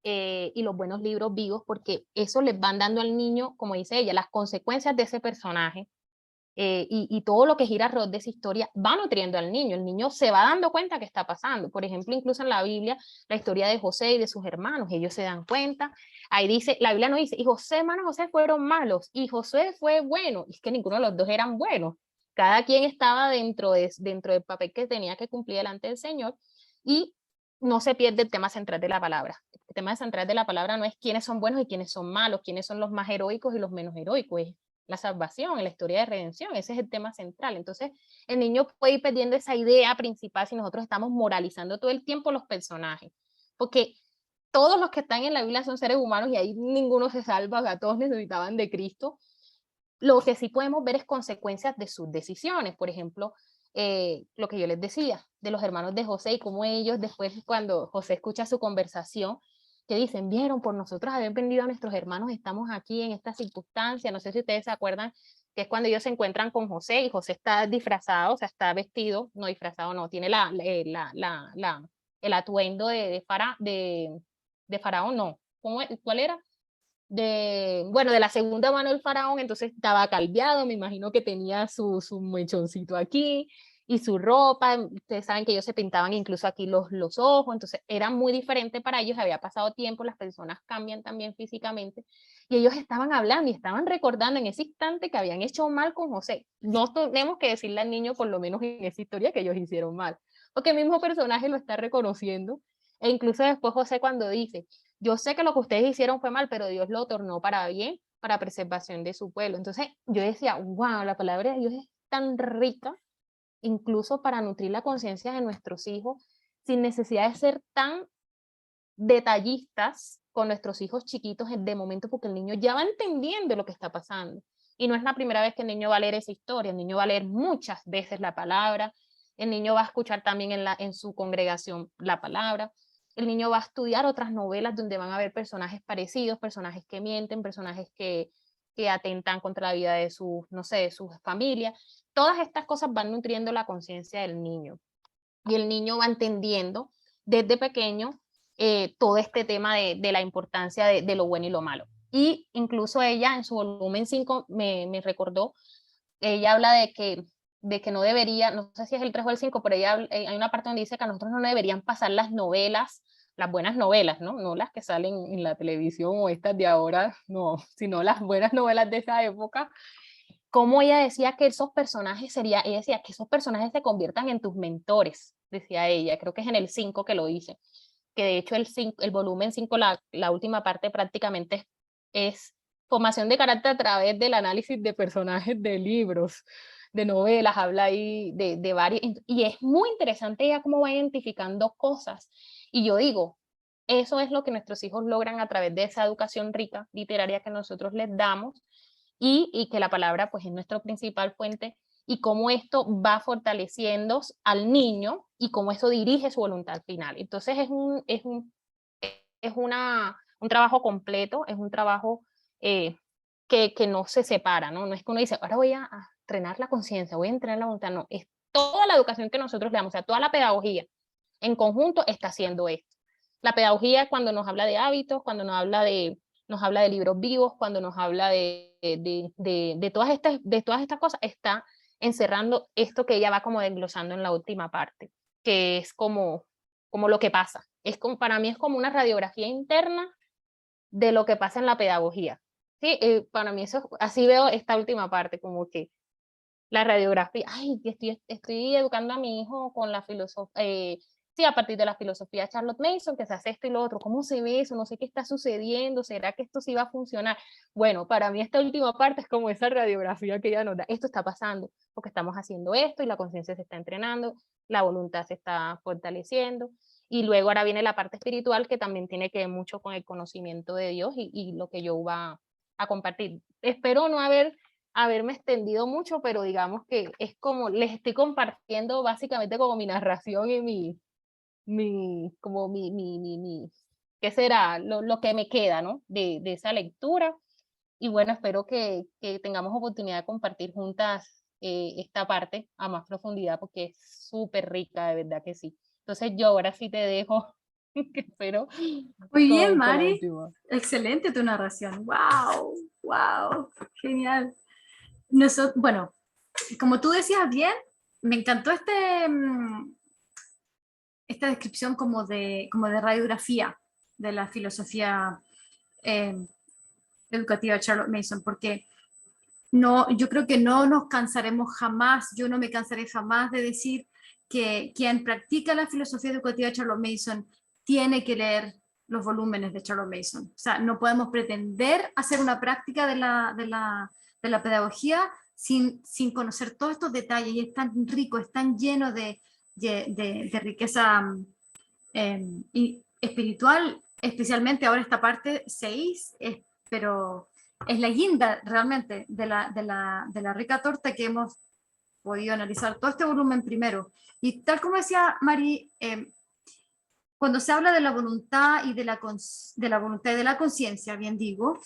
y los buenos libros vivos, porque eso les van dando al niño, como dice ella, las consecuencias de ese personaje, y todo lo que gira alrededor de esa historia va nutriendo al niño. El niño se va dando cuenta que está pasando. Por ejemplo, incluso en la Biblia, la historia de José y de sus hermanos, ellos se dan cuenta. Ahí dice, la Biblia no dice, y José, hermano José fueron malos, y José fue bueno. Y es que ninguno de los dos eran buenos. Cada quien estaba dentro del papel que tenía que cumplir delante del Señor, y no se pierde el tema central de la palabra. El tema central de la palabra no es quiénes son buenos y quiénes son malos, quiénes son los más heroicos y los menos heroicos, es la salvación, en la historia de redención. Ese es el tema central. Entonces, el niño puede ir perdiendo esa idea principal si nosotros estamos moralizando todo el tiempo los personajes, porque todos los que están en la Biblia son seres humanos, y ahí ninguno se salva, o sea, todos necesitaban de Cristo. Lo que sí podemos ver es consecuencias de sus decisiones. Por ejemplo, lo que yo les decía de los hermanos de José, y cómo ellos después, cuando José escucha su conversación, que dicen, vieron, por nosotros haber vendido a nuestros hermanos, estamos aquí en esta circunstancia. No sé si ustedes se acuerdan, que es cuando ellos se encuentran con José, y José está disfrazado, o sea, está vestido, no disfrazado, no, tiene el atuendo de faraón, no. ¿Cuál era? Bueno, de la segunda mano del faraón. Entonces estaba calviado, me imagino que tenía su mechoncito aquí, y su ropa. Ustedes saben que ellos se pintaban incluso aquí los ojos, entonces era muy diferente para ellos, había pasado tiempo, las personas cambian también físicamente, y ellos estaban hablando y estaban recordando en ese instante que habían hecho mal con José. No tenemos que decirle al niño, por lo menos en esa historia, que ellos hicieron mal, porque el mismo personaje lo está reconociendo, e incluso después José cuando dice, yo sé que lo que ustedes hicieron fue mal, pero Dios lo tornó para bien, para preservación de su pueblo. Entonces yo decía, wow, la palabra de Dios es tan rica, incluso para nutrir la conciencia de nuestros hijos, sin necesidad de ser tan detallistas con nuestros hijos chiquitos de momento, porque el niño ya va entendiendo lo que está pasando. Y no es la primera vez que el niño va a leer esa historia, el niño va a leer muchas veces la palabra, el niño va a escuchar también en su congregación la palabra, el niño va a estudiar otras novelas donde van a haber personajes parecidos, personajes que mienten, personajes que atentan contra la vida de sus, no sé, de sus familias. Todas estas cosas van nutriendo la conciencia del niño, y el niño va entendiendo desde pequeño todo este tema de la importancia de lo bueno y lo malo. Y incluso ella en su volumen 5 me recordó, ella habla de que no debería, no sé si es el 3 o el 5, pero hay una parte donde dice que a nosotros no deberían pasar las novelas, las buenas novelas, ¿no? No las que salen en la televisión o estas de ahora, no, sino las buenas novelas de esa época. Como ella decía que esos personajes ella decía que esos personajes se conviertan en tus mentores, decía ella, creo que es en el 5 que lo dice, que de hecho el volumen 5, la última parte prácticamente es formación de carácter a través del análisis de personajes de libros, de novelas, habla ahí de varios, y es muy interesante ella cómo va identificando cosas. Y yo digo, eso es lo que nuestros hijos logran a través de esa educación rica literaria que nosotros les damos, y que la palabra pues es nuestra principal fuente, y cómo esto va fortaleciendo al niño y cómo eso dirige su voluntad final. Entonces un trabajo completo, es un trabajo que no se separa, ¿no? No es que uno dice, ahora voy a entrenar la conciencia, voy a entrenar la voluntad, no, es toda la educación que nosotros le damos, o sea, toda la pedagogía en conjunto está haciendo esto. La pedagogía cuando nos habla de hábitos, cuando nos habla de libros vivos, cuando nos habla de todas estas cosas, está encerrando esto que ella va como desglosando en la última parte, que es como lo que pasa. Para mí es como una radiografía interna de lo que pasa en la pedagogía. Sí, para mí eso, así veo esta última parte, como que la radiografía, ay, estoy educando a mi hijo con la filosofía, sí, a partir de la filosofía de Charlotte Mason, que se hace esto y lo otro, ¿cómo se ve eso? No sé qué está sucediendo, ¿será que esto sí va a funcionar? Bueno, para mí esta última parte es como esa radiografía que ella nos da, esto está pasando, porque estamos haciendo esto y la conciencia se está entrenando, la voluntad se está fortaleciendo, y luego ahora viene la parte espiritual que también tiene que ver mucho con el conocimiento de Dios y lo que yo va a compartir. Espero no haberme extendido mucho, pero digamos que es como, les estoy compartiendo básicamente como mi narración y ¿qué será? Lo que me queda, ¿no? De esa lectura. Y bueno, espero que tengamos oportunidad de compartir juntas esta parte a más profundidad, porque es súper rica, de verdad que sí. Entonces yo ahora sí te dejo, que espero Muy bien, con la Mari. última. Excelente tu narración. ¡Wow! ¡Wow! Genial. Bueno, como tú decías bien, me encantó esta descripción como de radiografía de la filosofía eh, educativa de Charlotte Mason, porque no, yo creo que no nos cansaremos jamás, yo no me cansaré jamás de decir que quien practica la filosofía educativa de Charlotte Mason tiene que leer los volúmenes de Charlotte Mason. O sea, no podemos pretender hacer una práctica de la pedagogía sin conocer todos estos detalles, y es tan rico, es tan lleno de riqueza y espiritual, especialmente ahora esta parte 6, pero es la guinda realmente de la rica torta que hemos podido analizar todo este volumen primero. Y tal como decía Mari, cuando se habla de la voluntad y de la voluntad y de la conciencia, bien digo,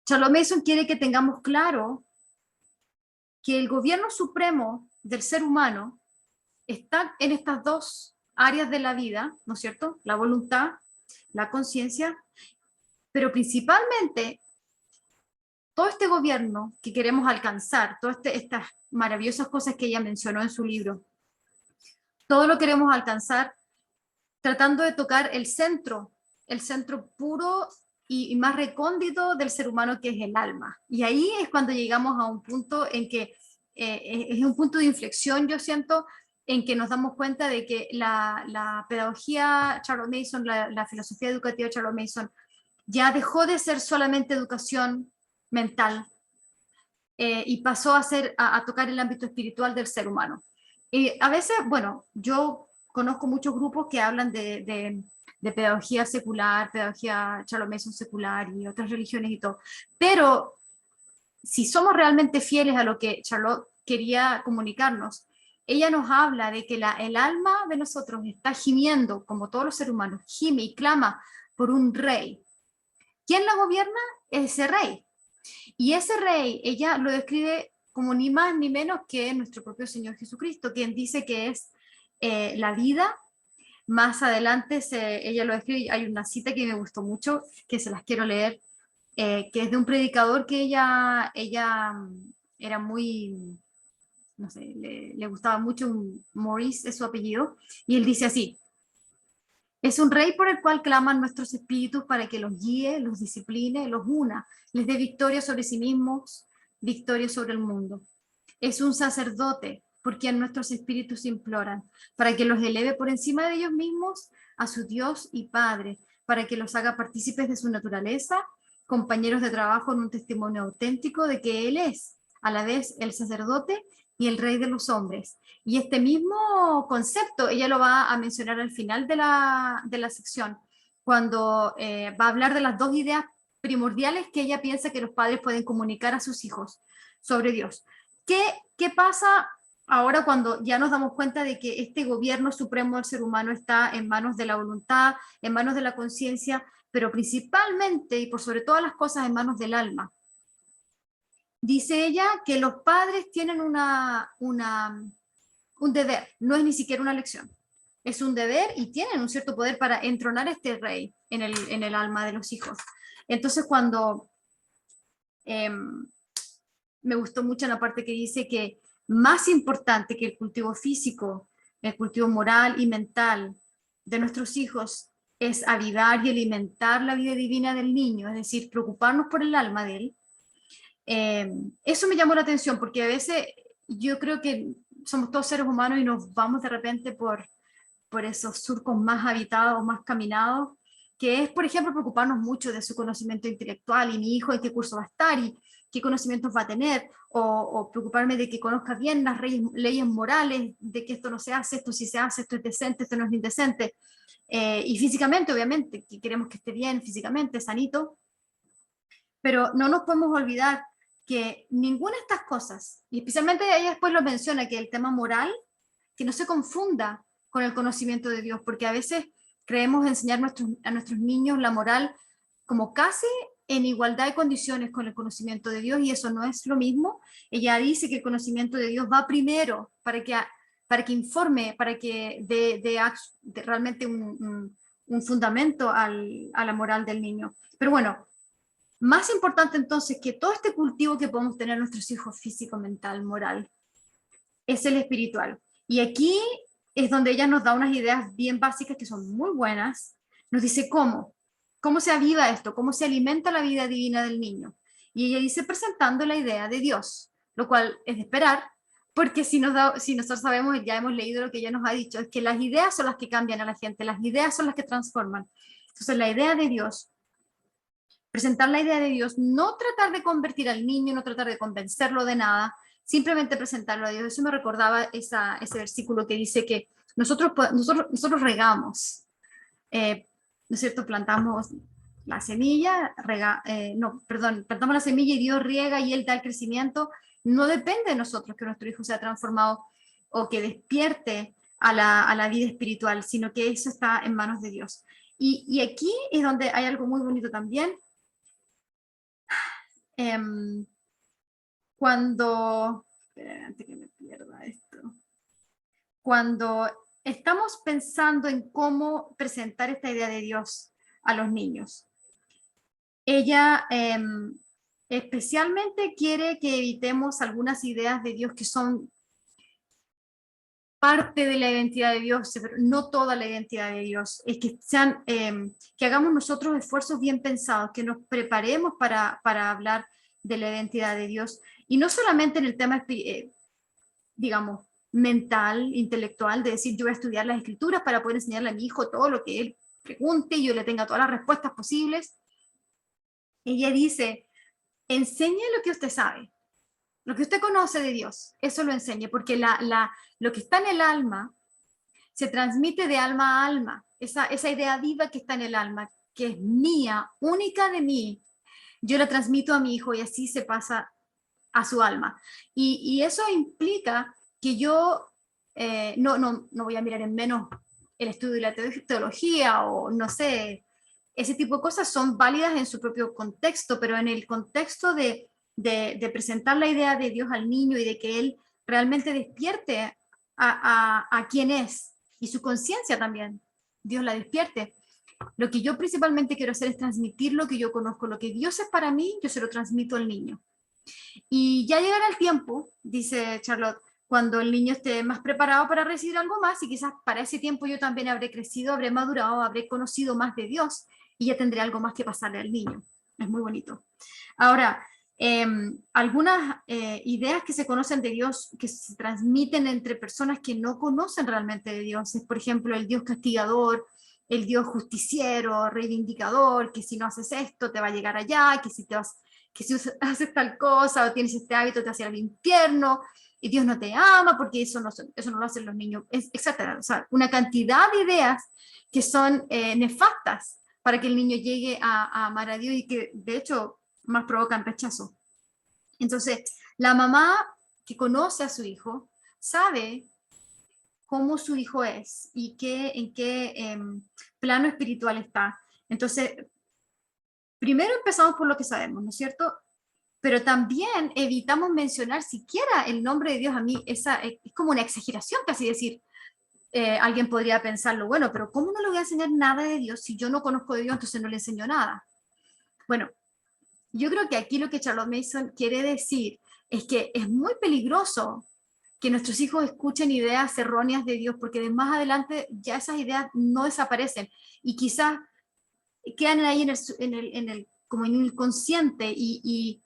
Charlotte Mason quiere que tengamos claro que el gobierno supremo del ser humano está en estas dos áreas de la vida, ¿no es cierto? La voluntad, la conciencia, pero principalmente todo este gobierno que queremos alcanzar, todas estas maravillosas cosas que ella mencionó en su libro, todo lo queremos alcanzar tratando de tocar el centro puro y más recóndito del ser humano, que es el alma. Y ahí es cuando llegamos a un punto en que es un punto de inflexión, yo siento, en que nos damos cuenta de que la pedagogía Charlotte Mason, la filosofía educativa Charlotte Mason, ya dejó de ser solamente educación mental y pasó a tocar el ámbito espiritual del ser humano. Y a veces, bueno, yo conozco muchos grupos que hablan de pedagogía secular, pedagogía Charlotte Mason secular y otras religiones y todo, pero si somos realmente fieles a lo que Charlotte quería comunicarnos, ella nos habla de que el alma de nosotros está gimiendo, como todos los seres humanos, gime y clama por un rey. ¿Quién la gobierna? Ese rey. Y ese rey, ella lo describe como ni más ni menos que nuestro propio Señor Jesucristo, quien dice que es la vida. Más adelante ella lo describe, hay una cita que me gustó mucho, que se las quiero leer, que es de un predicador que ella era muy, no sé, le gustaba mucho, Maurice es su apellido, y él dice así: es un rey por el cual claman nuestros espíritus para que los guíe, los discipline, los una, les dé victoria sobre sí mismos, victoria sobre el mundo. Es un sacerdote por quien nuestros espíritus imploran, para que los eleve por encima de ellos mismos a su Dios y Padre, para que los haga partícipes de su naturaleza compañeros de trabajo en un testimonio auténtico de que Él es a la vez el sacerdote y el rey de los hombres. Y este mismo concepto ella lo va a mencionar al final de la sección, cuando va a hablar de las dos ideas primordiales que ella piensa que los padres pueden comunicar a sus hijos sobre Dios. ¿Qué pasa ahora cuando ya nos damos cuenta de que este gobierno supremo del ser humano está en manos de la voluntad, en manos de la conciencia, pero principalmente y por sobre todas las cosas en manos del alma? Dice ella que los padres tienen un deber, no es ni siquiera una elección. Es un deber y tienen un cierto poder para entronar a este rey en el alma de los hijos. Entonces cuando me gustó mucho la parte que dice que más importante que el cultivo físico, el cultivo moral y mental de nuestros hijos es avivar y alimentar la vida divina del niño, es decir, preocuparnos por el alma de él. Eso me llamó la atención porque a veces yo creo que somos todos seres humanos y nos vamos de repente por esos surcos más habitados, más caminados, que es, por ejemplo, preocuparnos mucho de su conocimiento intelectual y mi hijo en qué curso va a estar y qué conocimientos va a tener, o preocuparme de que conozca bien las leyes morales, de que esto no se hace, esto sí se hace, esto es decente, esto no es indecente. Y físicamente, obviamente, que queremos que esté bien físicamente, sanito, pero no nos podemos olvidar que ninguna de estas cosas, y especialmente ella después lo menciona, que el tema moral, que no se confunda con el conocimiento de Dios, porque a veces creemos enseñar a nuestros niños la moral como casi en igualdad de condiciones con el conocimiento de Dios, y eso no es lo mismo. Ella dice que el conocimiento de Dios va primero para que informe, para que dé realmente un fundamento a la moral del niño. Pero bueno, más importante entonces que todo este cultivo que podemos tener nuestros hijos físico, mental, moral, es el espiritual. Y aquí es donde ella nos da unas ideas bien básicas que son muy buenas. Nos dice cómo se aviva esto, cómo se alimenta la vida divina del niño. Y ella dice presentando la idea de Dios, lo cual es de esperar, porque si nosotros sabemos, ya hemos leído lo que ella nos ha dicho, es que las ideas son las que cambian a la gente, las ideas son las que transforman. Entonces la idea de Dios, presentar la idea de Dios, no tratar de convertir al niño, no tratar de convencerlo de nada, simplemente presentarlo a Dios. Eso me recordaba ese versículo que dice que nosotros regamos, ¿no es cierto? Plantamos la semilla, plantamos la semilla y Dios riega y Él da el crecimiento. No depende de nosotros que nuestro hijo sea transformado o que despierte a la vida espiritual, sino que eso está en manos de Dios. Y aquí es donde hay algo muy bonito también. Antes que me pierda esto, cuando estamos pensando en cómo presentar esta idea de Dios a los niños, ella especialmente quiere que evitemos algunas ideas de Dios que son parte de la identidad de Dios, pero no toda la identidad de Dios. Es que que hagamos nosotros esfuerzos bien pensados, que nos preparemos para hablar de la identidad de Dios, y no solamente en el tema, digamos, mental, intelectual, de decir yo voy a estudiar las escrituras para poder enseñarle a mi hijo todo lo que él pregunte y yo le tenga todas las respuestas posibles. Ella dice, enseñe lo que usted sabe, lo que usted conoce de Dios, eso lo enseñe, porque lo que está en el alma se transmite de alma a alma, esa idea viva que está en el alma, que es mía, única de mí, yo la transmito a mi hijo y así se pasa a su alma. Y eso implica que yo no voy a mirar en menos el estudio de la teología o no sé, ese tipo de cosas son válidas en su propio contexto, pero en el contexto de presentar la idea de Dios al niño y de que él realmente despierte a quién es y su conciencia también, Dios la despierte. Lo que yo principalmente quiero hacer es transmitir lo que yo conozco, lo que Dios es para mí, yo se lo transmito al niño. Y ya llegará el tiempo, dice Charlotte, cuando el niño esté más preparado para recibir algo más, y quizás para ese tiempo yo también habré crecido, habré madurado, habré conocido más de Dios y ya tendré algo más que pasarle al niño. Es muy bonito. Ahora, algunas ideas que se conocen de Dios, que se transmiten entre personas que no conocen realmente de Dios, es por ejemplo el Dios castigador, el Dios justiciero, reivindicador, que si no haces esto te va a llegar allá, que si haces tal cosa o tienes este hábito te va a hacer al infierno, y Dios no te ama porque eso no lo hacen los niños, etcétera. O sea, una cantidad de ideas que son nefastas para que el niño llegue a amar a Dios y que de hecho más provocan rechazo. Entonces, la mamá que conoce a su hijo sabe cómo su hijo es y en qué plano espiritual está. Entonces, primero empezamos por lo que sabemos, ¿no es cierto? Pero también evitamos mencionar siquiera el nombre de Dios. A mí es como una exageración casi decir, alguien podría pensarlo, bueno, pero ¿cómo no le voy a enseñar nada de Dios si yo no conozco de Dios, entonces no le enseño nada? Bueno, yo creo que aquí lo que Charlotte Mason quiere decir es que es muy peligroso que nuestros hijos escuchen ideas erróneas de Dios, porque de más adelante ya esas ideas no desaparecen y quizás quedan ahí como en el consciente y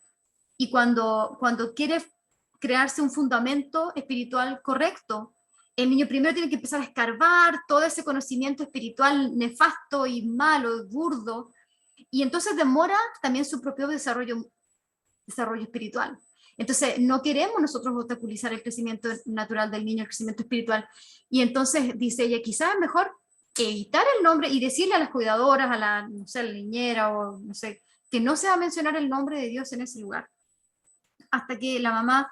cuando quiere crearse un fundamento espiritual correcto, el niño primero tiene que empezar a escarbar todo ese conocimiento espiritual nefasto y malo, burdo, y entonces demora también su propio desarrollo espiritual. Entonces, no queremos nosotros obstaculizar el crecimiento natural del niño, el crecimiento espiritual. Y entonces dice ella, quizás es mejor evitar el nombre y decirle a las cuidadoras, a la, no sé, a la niñera o no sé, que no se va a mencionar el nombre de Dios en ese lugar, hasta que la mamá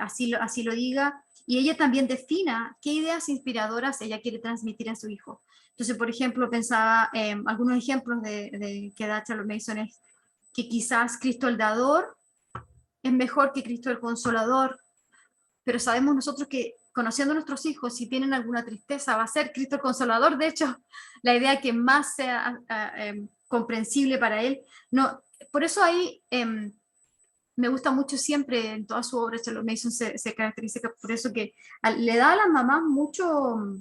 así lo diga y ella también defina qué ideas inspiradoras ella quiere transmitir a su hijo. Entonces, por ejemplo, pensaba, algunos ejemplos que da Charlotte Mason es que quizás Cristo el dador es mejor que Cristo el consolador, pero sabemos nosotros que conociendo a nuestros hijos, si tienen alguna tristeza, va a ser Cristo el consolador. De hecho, la idea que más sea comprensible para él. No, por eso ahí me gusta mucho siempre en toda su obra, Charlotte Mason se caracteriza por eso que le da a las mamás mucho,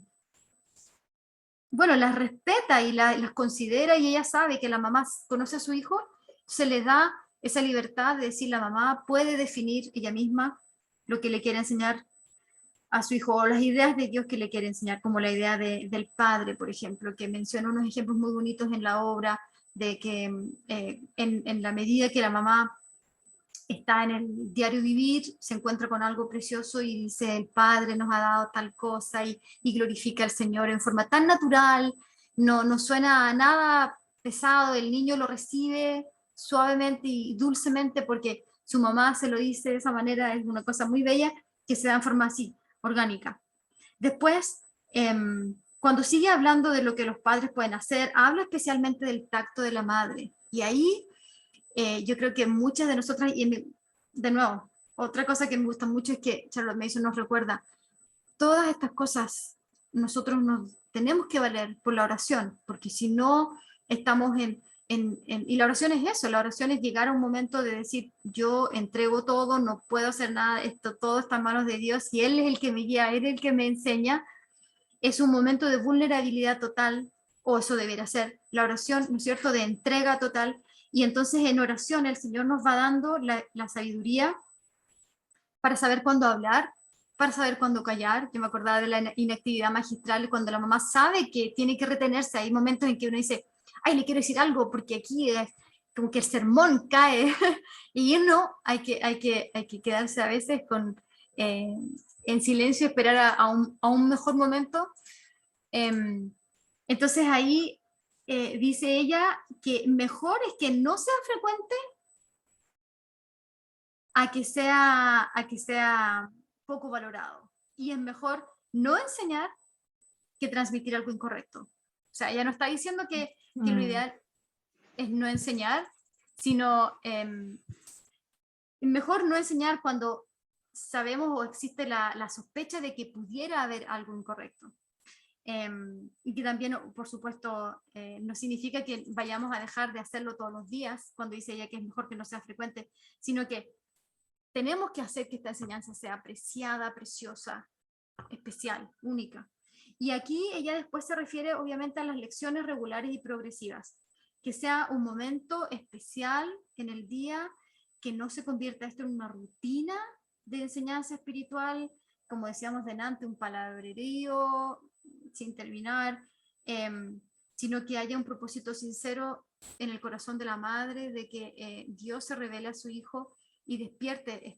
bueno, las respeta y las considera y ella sabe que la mamá conoce a su hijo, se le da esa libertad de decir la mamá puede definir ella misma lo que le quiere enseñar a su hijo o las ideas de Dios que le quiere enseñar, como la idea del padre, por ejemplo, que menciona unos ejemplos muy bonitos en la obra de que en la medida que la mamá está en el diario vivir, se encuentra con algo precioso y dice, el Padre nos ha dado tal cosa y glorifica al Señor en forma tan natural, no suena a nada pesado, el niño lo recibe suavemente y dulcemente porque su mamá se lo dice de esa manera, es una cosa muy bella que se da en forma así, orgánica. Después, cuando sigue hablando de lo que los padres pueden hacer, habla especialmente del tacto de la madre. Y ahí yo creo que muchas de nosotras, de nuevo, otra cosa que me gusta mucho es que Charlotte Mason nos recuerda, todas estas cosas nosotros nos tenemos que valer por la oración, porque si no estamos y la oración es eso, la oración es llegar a un momento de decir, yo entrego todo, no puedo hacer nada, esto todo está en manos de Dios, y Él es el que me guía, Él es el que me enseña, es un momento de vulnerabilidad total, o eso debería ser la oración, ¿no es cierto?, de entrega total, y entonces en oración el Señor nos va dando la sabiduría para saber cuándo hablar, para saber cuándo callar. Yo me acordaba de la inactividad magistral, cuando la mamá sabe que tiene que retenerse, hay momentos en que uno dice, ay, le quiero decir algo, porque aquí es como que el sermón cae, y no, hay que quedarse a veces en silencio, esperar a un mejor momento. Entonces ahí dice ella que mejor es que no sea frecuente a que sea poco valorado. Y es mejor no enseñar que transmitir algo incorrecto. O sea, ella no está diciendo que lo ideal es no enseñar, sino mejor no enseñar cuando sabemos o existe la sospecha de que pudiera haber algo incorrecto. Y que también, por supuesto, no significa que vayamos a dejar de hacerlo todos los días, cuando dice ella que es mejor que no sea frecuente, sino que tenemos que hacer que esta enseñanza sea apreciada, preciosa, especial, única. Y aquí ella después se refiere obviamente a las lecciones regulares y progresivas, que sea un momento especial en el día, que no se convierta esto en una rutina de enseñanza espiritual, como decíamos delante, un palabrerío sin terminar, sino que haya un propósito sincero en el corazón de la madre, de que Dios se revele a su hijo y despierte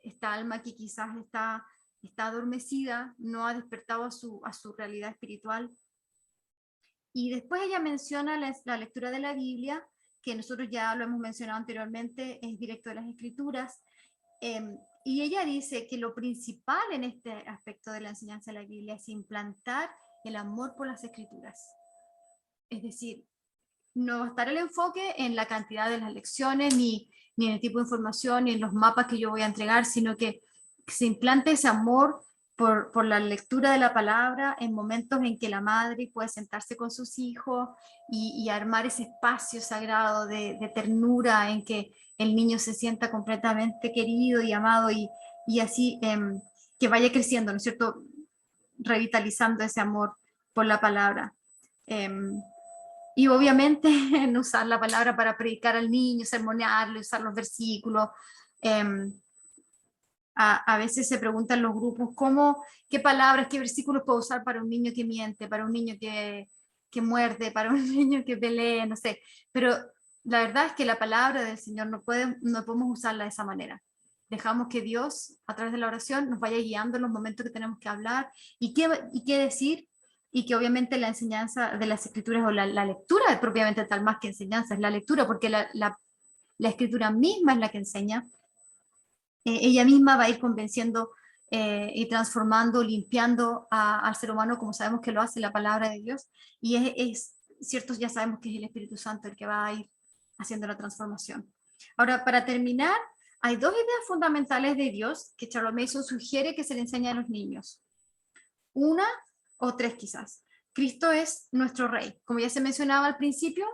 esta alma que quizás está adormecida, no ha despertado a su realidad espiritual. Y después ella menciona la lectura de la Biblia, que nosotros ya lo hemos mencionado anteriormente, es directo de las Escrituras. Y ella dice que lo principal en este aspecto de la enseñanza de la Biblia es implantar el amor por las Escrituras. Es decir, no va a estar el enfoque en la cantidad de las lecciones, ni en el tipo de información, ni en los mapas que yo voy a entregar, sino que se implante ese amor por la lectura de la palabra en momentos en que la madre puede sentarse con sus hijos y armar ese espacio sagrado de ternura en que el niño se sienta completamente querido y amado y así que vaya creciendo, ¿no es cierto? Revitalizando ese amor por la palabra. Y obviamente en usar la palabra para predicar al niño, sermonearlo, usar los versículos. A veces se preguntan los grupos qué palabras, qué versículos puedo usar para un niño que miente, para un niño que muerde, para un niño que pelee, no sé. Pero la verdad es que la palabra del Señor no podemos usarla de esa manera. Dejamos que Dios, a través de la oración, nos vaya guiando en los momentos que tenemos que hablar y qué decir, y que obviamente la enseñanza de las escrituras o la lectura es propiamente tal, más que enseñanza, es la lectura, porque la escritura misma es la que enseña. Ella misma va a ir convenciendo y transformando, limpiando al ser humano, como sabemos que lo hace la palabra de Dios, y es cierto, ya sabemos que es el Espíritu Santo el que va a ir haciendo la transformación. Ahora, para terminar, hay dos ideas fundamentales de Dios que Charles Mason sugiere que se le enseñe a los niños. Una o tres quizás. Cristo es nuestro rey. Como ya se mencionaba al principio,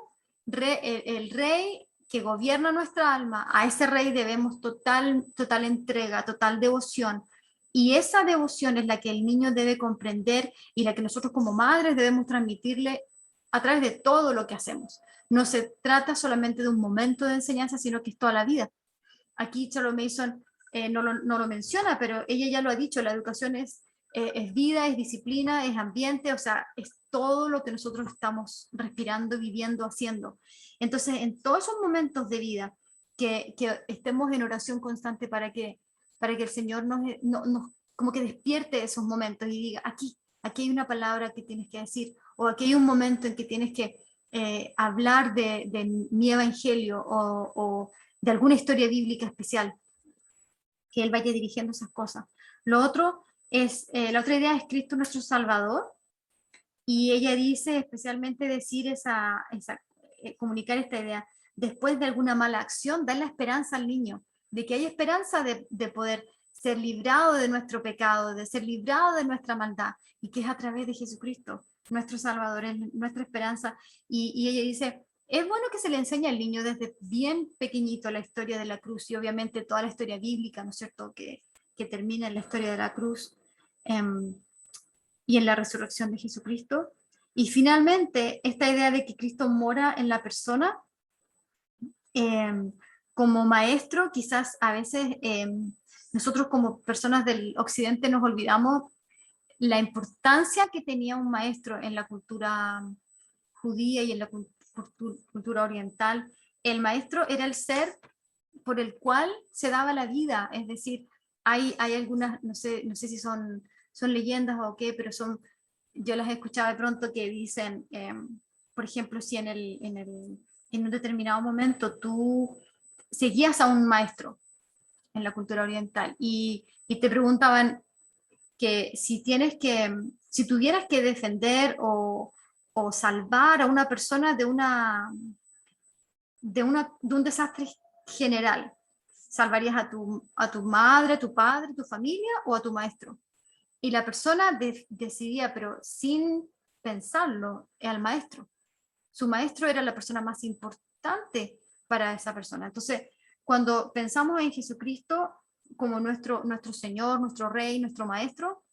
el rey que gobierna nuestra alma, a ese rey debemos total entrega, total devoción. Y esa devoción es la que el niño debe comprender y la que nosotros como madres debemos transmitirle a través de todo lo que hacemos. No se trata solamente de un momento de enseñanza, sino que es toda la vida. Aquí Charles Mason no lo menciona, pero ella ya lo ha dicho, la educación es vida, es disciplina, es ambiente, o sea, es todo lo que nosotros estamos respirando, viviendo, haciendo. Entonces, en todos esos momentos de vida, que estemos en oración constante para que el Señor nos como que despierte esos momentos y diga, aquí hay una palabra que tienes que decir, o aquí hay un momento en que tienes que hablar de mi evangelio o de alguna historia bíblica especial, que Él vaya dirigiendo esas cosas. Lo otro es, la otra idea es Cristo nuestro Salvador, y ella dice especialmente decir comunicar esta idea, después de alguna mala acción, dar la esperanza al niño, de que hay esperanza de poder ser librado de nuestro pecado, de ser librado de nuestra maldad, y que es a través de Jesucristo, nuestro Salvador, es nuestra esperanza. Y ella dice, es bueno que se le enseñe al niño desde bien pequeñito la historia de la cruz, y obviamente toda la historia bíblica, ¿no es cierto?, que termina en la historia de la cruz. Y en la resurrección de Jesucristo. Y finalmente, esta idea de que Cristo mora en la persona, como maestro, quizás a veces nosotros como personas del occidente nos olvidamos la importancia que tenía un maestro en la cultura judía y en la cultura oriental. El maestro era el ser por el cual se daba la vida, es decir, hay algunas, no sé si son leyendas o qué, pero yo las he escuchado de pronto que dicen, por ejemplo, si en un determinado momento tú seguías a un maestro en la cultura oriental y te preguntaban que si tuvieras que defender o salvar a una persona de un desastre general, ¿salvarías a tu madre, a tu padre, a tu familia o a tu maestro? Y la persona decidía, pero sin pensarlo, al maestro. Su maestro era la persona más importante para esa persona. Entonces, cuando pensamos en Jesucristo como nuestro Señor, nuestro Rey, nuestro Maestro,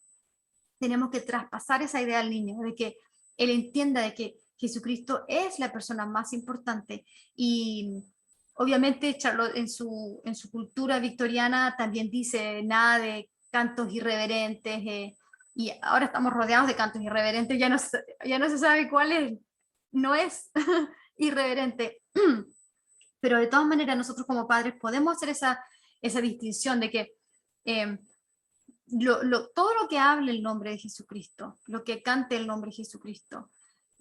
tenemos que traspasar esa idea al niño, de que él entienda de que Jesucristo es la persona más importante. Y obviamente Charlotte en su cultura victoriana también dice nada de cantos irreverentes, y ahora estamos rodeados de cantos irreverentes, ya no se sabe cuál es, no es irreverente. Pero de todas maneras nosotros como padres podemos hacer esa distinción de que eh, todo lo que hable el nombre de Jesucristo, lo que cante el nombre de Jesucristo,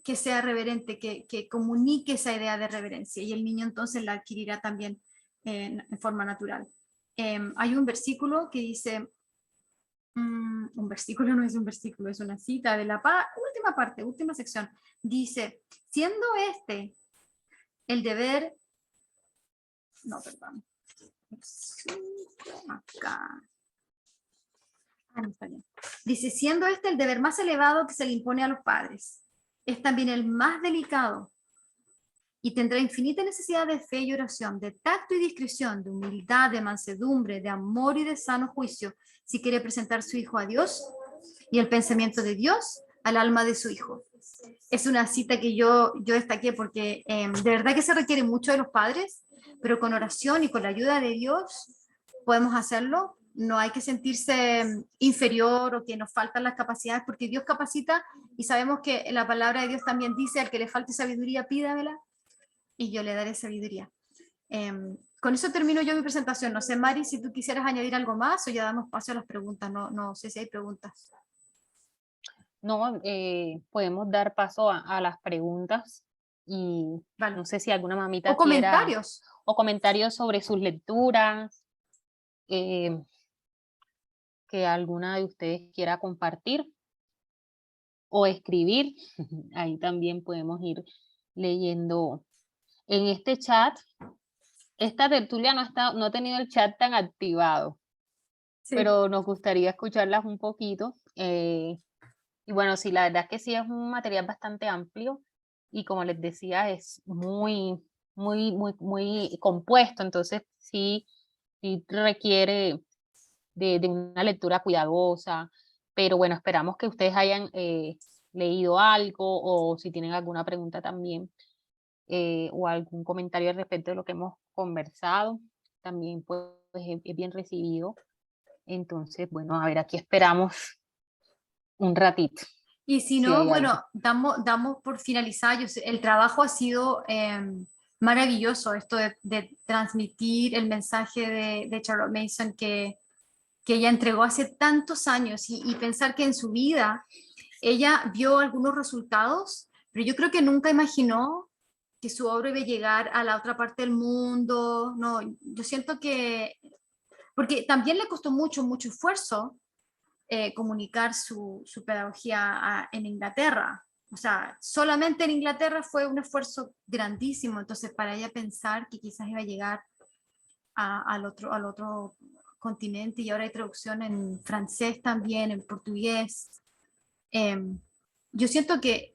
que sea reverente, que comunique esa idea de reverencia, y el niño entonces la adquirirá también en forma natural. Hay un versículo que dice, un versículo no es un versículo, es una cita de la última parte, última sección, dice, siendo este el deber, no, perdón, acá, no está bien. Dice, siendo este el deber más elevado que se le impone a los padres, es también el más delicado y tendrá infinita necesidad de fe y oración, de tacto y discreción, de humildad, de mansedumbre, de amor y de sano juicio, si quiere presentar su hijo a Dios y el pensamiento de Dios al alma de su hijo. Es una cita que yo destaqué porque de verdad que se requiere mucho de los padres, pero con oración y con la ayuda de Dios podemos hacerlo. No hay que sentirse inferior o que nos faltan las capacidades, porque Dios capacita, y sabemos que la palabra de Dios también dice, al que le falte sabiduría, pídamela y yo le daré sabiduría. Con eso termino yo mi presentación. No sé, Mari, si tú quisieras añadir algo más o ya damos paso a las preguntas. No sé si hay preguntas. No, podemos dar paso a las preguntas y Vale. no sé si alguna O mamita quiera, comentarios. o comentarios sobre sus lecturas, eh, que alguna de ustedes quiera compartir o escribir. Ahí también podemos ir leyendo. En este chat, esta tertulia no ha tenido el chat tan activado, Sí. pero nos gustaría escucharlas un poquito. Y bueno, sí, la verdad es que sí es un material bastante amplio y como les decía, es muy compuesto, entonces sí requiere de una lectura cuidadosa, pero bueno, esperamos que ustedes hayan leído algo o si tienen alguna pregunta también o algún comentario al respecto de lo que hemos conversado, también pues es bien recibido. Entonces, bueno, a ver, aquí esperamos un ratito. Y si Si no, hay bueno, algo. damos por finalizado. El trabajo ha sido maravilloso, esto de transmitir el mensaje de Charlotte Mason que ella entregó hace tantos años y pensar que en su vida ella vio algunos resultados, pero yo creo que nunca imaginó que su obra iba a llegar a la otra parte del mundo. No, yo siento que, porque también le costó mucho esfuerzo comunicar su pedagogía en Inglaterra. O sea, solamente en Inglaterra fue un esfuerzo grandísimo. Entonces, para ella pensar que quizás iba a llegar al otro continente, y ahora hay traducción en francés también, en portugués. Yo siento que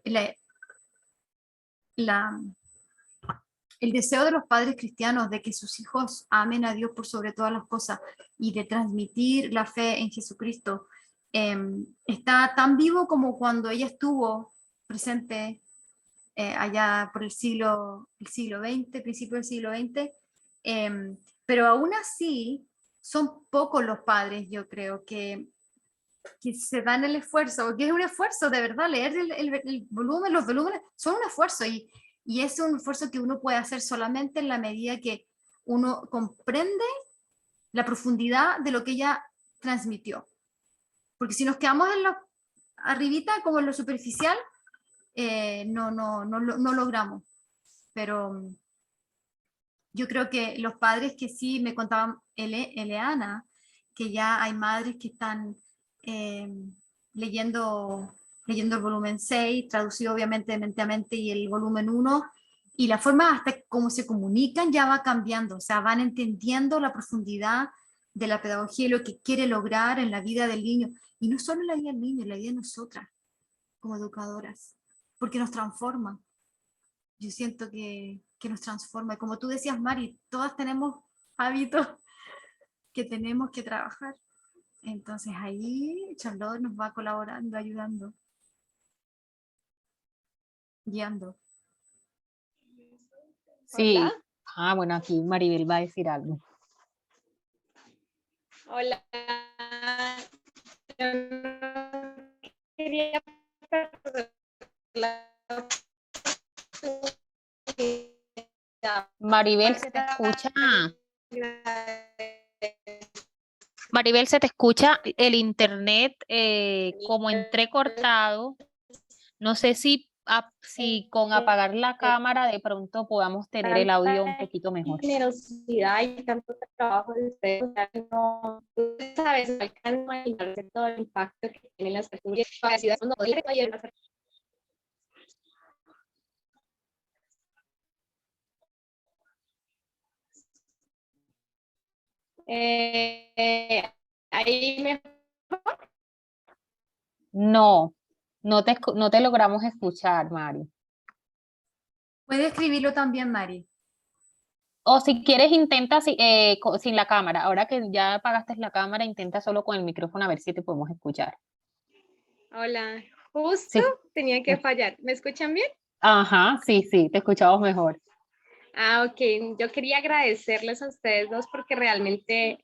la, el deseo de los padres cristianos de que sus hijos amen a Dios por sobre todas las cosas y de transmitir la fe en Jesucristo está tan vivo como cuando ella estuvo presente allá por el siglo XX, principio del siglo XX, pero aún así son pocos los padres, yo creo, que se dan el esfuerzo, porque es un esfuerzo de verdad, leer el volumen, los volúmenes son un esfuerzo, y es un esfuerzo que uno puede hacer solamente en la medida que uno comprende la profundidad de lo que ella transmitió. Porque si nos quedamos en lo arribita, como en lo superficial, no logramos. Pero yo creo que los padres que sí me contaban, Eleana, que ya hay madres que están eh, leyendo el volumen 6 traducido obviamente de mente a mente, y el volumen 1, y la forma hasta cómo se comunican ya va cambiando, o sea, van entendiendo la profundidad de la pedagogía y lo que quiere lograr en la vida del niño, y no solo en la vida del niño, en la vida de nosotras, como educadoras, porque nos transforma. Yo siento que nos transforma. Y como tú decías, Mari, todas tenemos hábitos que tenemos que trabajar. Entonces ahí Charlotte nos va colaborando, ayudando, guiando. Sí. Hola. Bueno, aquí Maribel va a decir algo. Hola. quería perder la Maribel, se te escucha. Maribel, se te escucha el internet como entrecortado. No sé si, si con apagar la cámara de pronto podamos tener el audio un tanta poquito mejor. generosidad y tanto trabajo de ustedes, o sea, no, sabes, no alcanzo a imaginarse todo el impacto que tienen las tertulias, no podía hacer. Ahí me No, no te logramos escuchar, Mari. Puede escribirlo también, Mari. O si quieres, intenta sin la cámara. Ahora que ya apagaste la cámara, intenta solo con el micrófono a ver si te podemos escuchar. Hola, justo Sí. tenía que fallar. ¿Me escuchan bien? Ajá, sí, sí, te escuchamos mejor. Ok. Yo quería agradecerles a ustedes dos porque realmente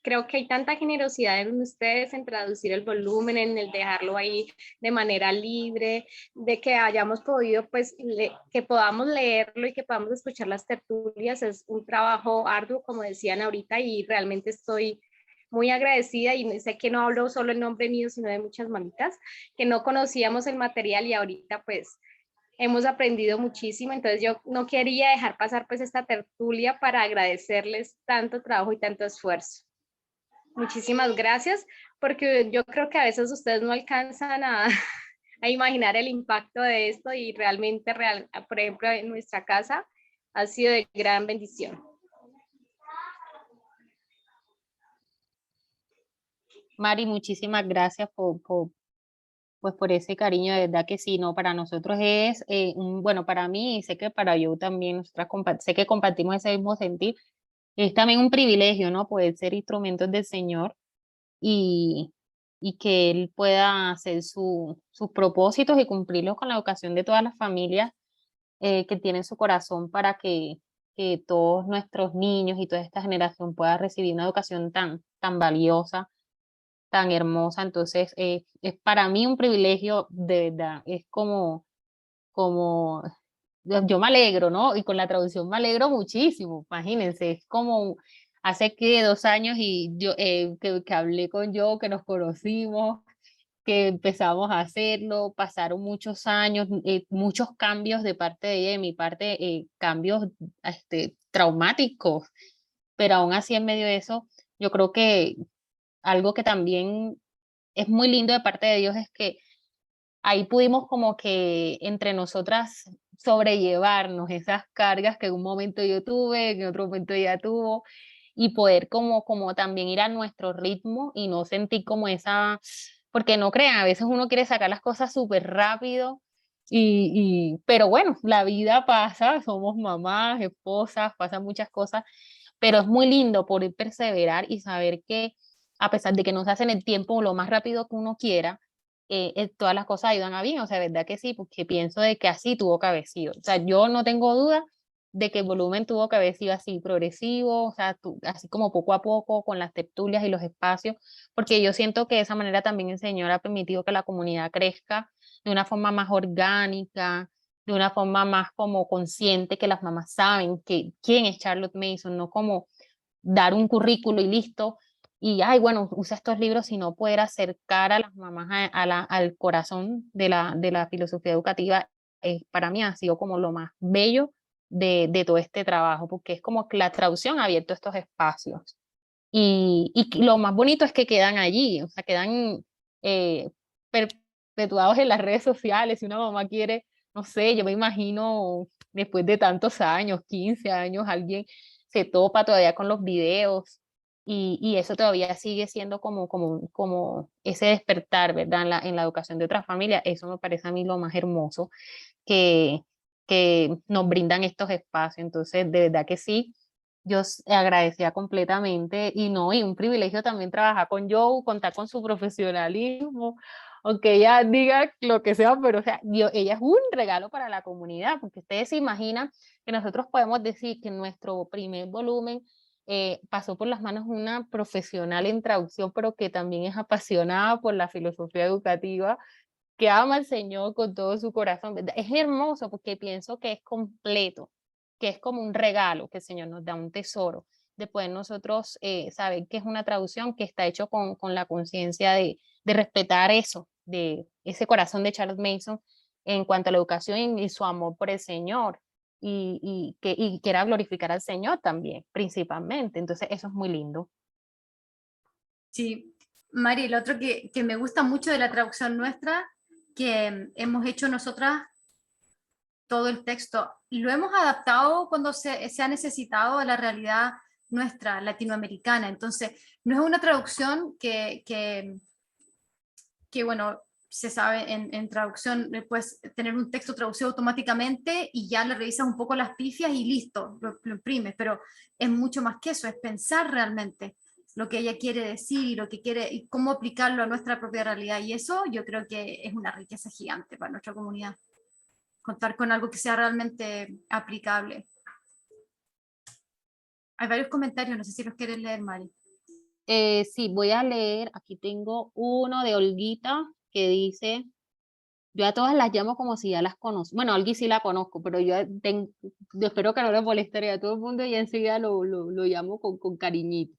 creo que hay tanta generosidad en ustedes en traducir el volumen, en el dejarlo ahí de manera libre, de que hayamos podido, pues, que podamos leerlo y que podamos escuchar las tertulias. Es un trabajo arduo, como decían ahorita, y realmente estoy muy agradecida y sé que no hablo solo en nombre mío, sino de muchas mamitas que no conocíamos el material y ahorita pues hemos aprendido muchísimo, entonces yo no quería dejar pasar pues esta tertulia para agradecerles tanto trabajo y tanto esfuerzo. Muchísimas gracias, porque yo creo que a veces ustedes no alcanzan a imaginar el impacto de esto y realmente, por ejemplo, en nuestra casa ha sido de gran bendición. Mari, muchísimas gracias pues por ese cariño, de verdad que sí, no, para nosotros es, bueno, para mí y sé que para yo también, sé que compartimos ese mismo sentir, es también un privilegio, ¿no? Poder ser instrumentos del Señor y, y que Él pueda hacer sus propósitos y cumplirlos con la educación de todas las familias que tienen su corazón para que todos nuestros niños y toda esta generación pueda recibir una educación tan valiosa, tan hermosa. Entonces, es para mí un privilegio, de verdad, es como, yo me alegro, ¿no? Y con la traducción me alegro muchísimo, imagínense, es como hace que 2 años y yo, que hablé con yo, que nos conocimos, que empezamos a hacerlo, pasaron muchos años, muchos cambios de parte de ella y de mi parte, cambios traumáticos, pero aún así en medio de eso, yo creo que algo que también es muy lindo de parte de Dios es que ahí pudimos como que entre nosotras sobrellevarnos esas cargas que en un momento yo tuve, en otro momento ella tuvo, y poder como también ir a nuestro ritmo y no sentir como porque no crean, a veces uno quiere sacar las cosas súper rápido, pero bueno, la vida pasa, somos mamás, esposas, pasan muchas cosas, pero es muy lindo poder perseverar y saber que a pesar de que no se hace en el tiempo lo más rápido que uno quiera, todas las cosas ayudan a bien, o sea, verdad que sí, porque pienso de que así tuvo que haber sido. O sea, yo no tengo duda de que el volumen tuvo que haber sido así progresivo, o sea, así como poco a poco, con las tertulias y los espacios, porque yo siento que de esa manera también el Señor ha permitido que la comunidad crezca de una forma más orgánica, de una forma más como consciente, que las mamás saben que quién es Charlotte Mason, no como dar un currículo y listo, y, ay, bueno, usa estos libros, sino poder acercar a las mamás al corazón de la filosofía educativa, para mí ha sido como lo más bello de todo este trabajo, porque es como que la traducción ha abierto estos espacios. Y lo más bonito es que quedan allí, o sea, quedan eh, perpetuados en las redes sociales. Si una mamá quiere, no sé, yo me imagino después de tantos años, 15 años, alguien se topa todavía con los videos y eso todavía sigue siendo como ese despertar, ¿verdad? En la educación de otras familias. Eso me parece a mí lo más hermoso que, que nos brindan estos espacios. Entonces, de verdad que sí, yo agradecía completamente y no, y un privilegio también trabajar con Joe, contar con su profesionalismo, aunque ella diga lo que sea, pero o sea, ella es un regalo para la comunidad, porque ustedes se imaginan que nosotros podemos decir que nuestro primer volumen pasó por las manos de una profesional en traducción, pero que también es apasionada por la filosofía educativa, que ama al Señor con todo su corazón, ¿verdad? Es hermoso porque pienso que es completo, que es como un regalo que el Señor nos da, un tesoro. Después nosotros saber que es una traducción que está hecho con la conciencia de respetar eso, de ese corazón de Charles Mason en cuanto a la educación y su amor por el Señor y quiera glorificar al Señor también, principalmente. Entonces eso es muy lindo. Sí, Mari, lo otro que me gusta mucho de la traducción nuestra, que hemos hecho nosotras todo el texto, y lo hemos adaptado cuando se ha necesitado a la realidad nuestra, latinoamericana. Entonces, no es una traducción que bueno, se sabe en traducción, puedes tener un texto traducido automáticamente y ya le revisas un poco las pifias y listo, lo imprimes, pero es mucho más que eso, es pensar realmente lo que ella quiere decir y lo que quiere y cómo aplicarlo a nuestra propia realidad, y eso yo creo que es una riqueza gigante para nuestra comunidad, contar con algo que sea realmente aplicable. Hay varios comentarios, no sé si los quieres leer, Mari. Sí, voy a leer, aquí tengo uno de Olguita que dice, yo a todas las llamo como si ya las conozco. Bueno, a Olgui sí la conozco, pero yo espero que no le moleste a todo el mundo y enseguida lo llamo con cariñito.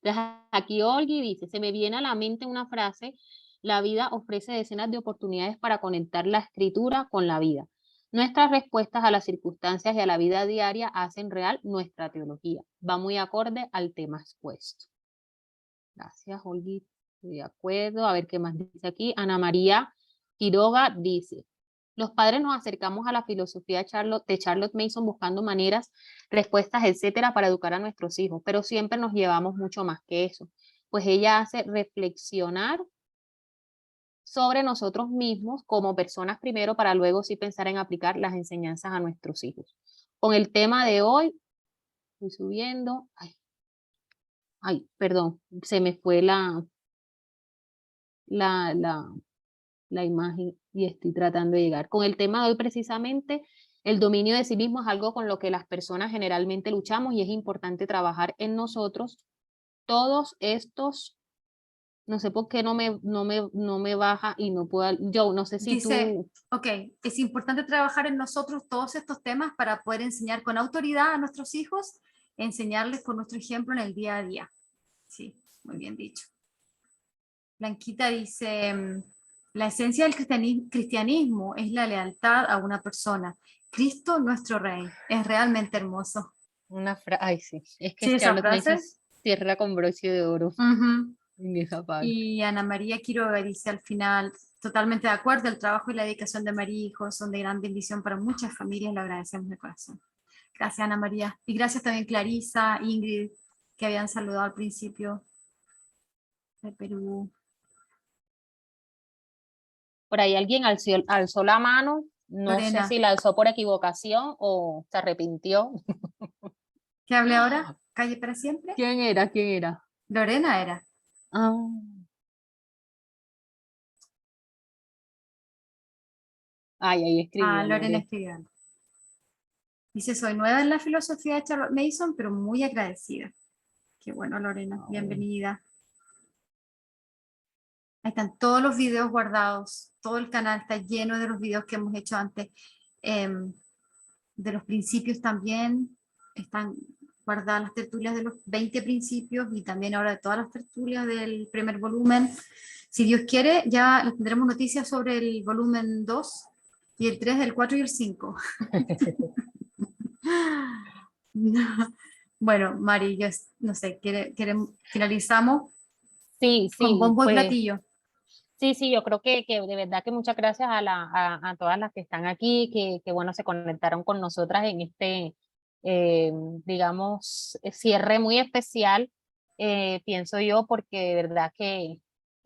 Entonces, aquí Olgui dice, se me viene a la mente una frase, la vida ofrece decenas de oportunidades para conectar la escritura con la vida. Nuestras respuestas a las circunstancias y a la vida diaria hacen real nuestra teología. Va muy acorde al tema expuesto. Gracias, Olgui. Estoy de acuerdo. A ver qué más dice aquí. Ana María Quiroga dice, los padres nos acercamos a la filosofía de Charlotte Mason buscando maneras, respuestas, etcétera, para educar a nuestros hijos, pero siempre nos llevamos mucho más que eso, pues ella hace reflexionar sobre nosotros mismos como personas primero para luego sí pensar en aplicar las enseñanzas a nuestros hijos. Con el tema de hoy, estoy subiendo, ay, perdón, se me fue la, la, la imagen y estoy tratando de llegar. Con el tema de hoy precisamente, el dominio de sí mismo es algo con lo que las personas generalmente luchamos y es importante trabajar en nosotros todos estos, no sé por qué no me baja y no puedo, yo no sé si Dice, tú, ok, es importante trabajar en nosotros todos estos temas para poder enseñar con autoridad a nuestros hijos, enseñarles con nuestro ejemplo en el día a día. Sí, muy bien dicho. Blanquita dice, la esencia del cristianismo es la lealtad a una persona. Cristo, nuestro Rey. Es realmente hermoso. ay sí, es que Sí, esa Charlotte Mason frase. cierra con broche de oro Ujú. en esa parte. Y Ana María Quiroga dice al final, totalmente de acuerdo, el trabajo y la dedicación de María y hijos son de gran bendición para muchas familias, lo agradecemos de corazón. Gracias, Ana María. Y gracias también Clarisa, Ingrid, que habían saludado al principio de Perú. Por ahí alguien alzó la mano, no sé Lorena, si la alzó por equivocación o se arrepintió. ¿qué hablé ahora? ¿Calle para siempre? ¿Quién era? ¿Quién era? Lorena era. Ah, ay, ahí Ah, escribió Lorena Lore. escribió. Dice, soy nueva en la filosofía de Charlotte Mason, pero muy agradecida. Qué bueno, Lorena, Ay, bienvenida. Ahí están todos los videos guardados, todo el canal está lleno de los videos que hemos hecho antes, de los principios también, están guardadas las tertulias de los 20 principios y también ahora de todas las tertulias del primer volumen. Si Dios quiere, ya les tendremos noticias sobre el volumen 2 y el 3, el 4 y el 5. Bueno, Mari, yo no sé, finalizamos sí, con sí, bombo y pues platillo. sí, sí, yo creo que de verdad que muchas gracias a todas las que están aquí, que bueno, se conectaron con nosotras en este, eh, digamos, cierre muy especial, pienso yo, porque de verdad que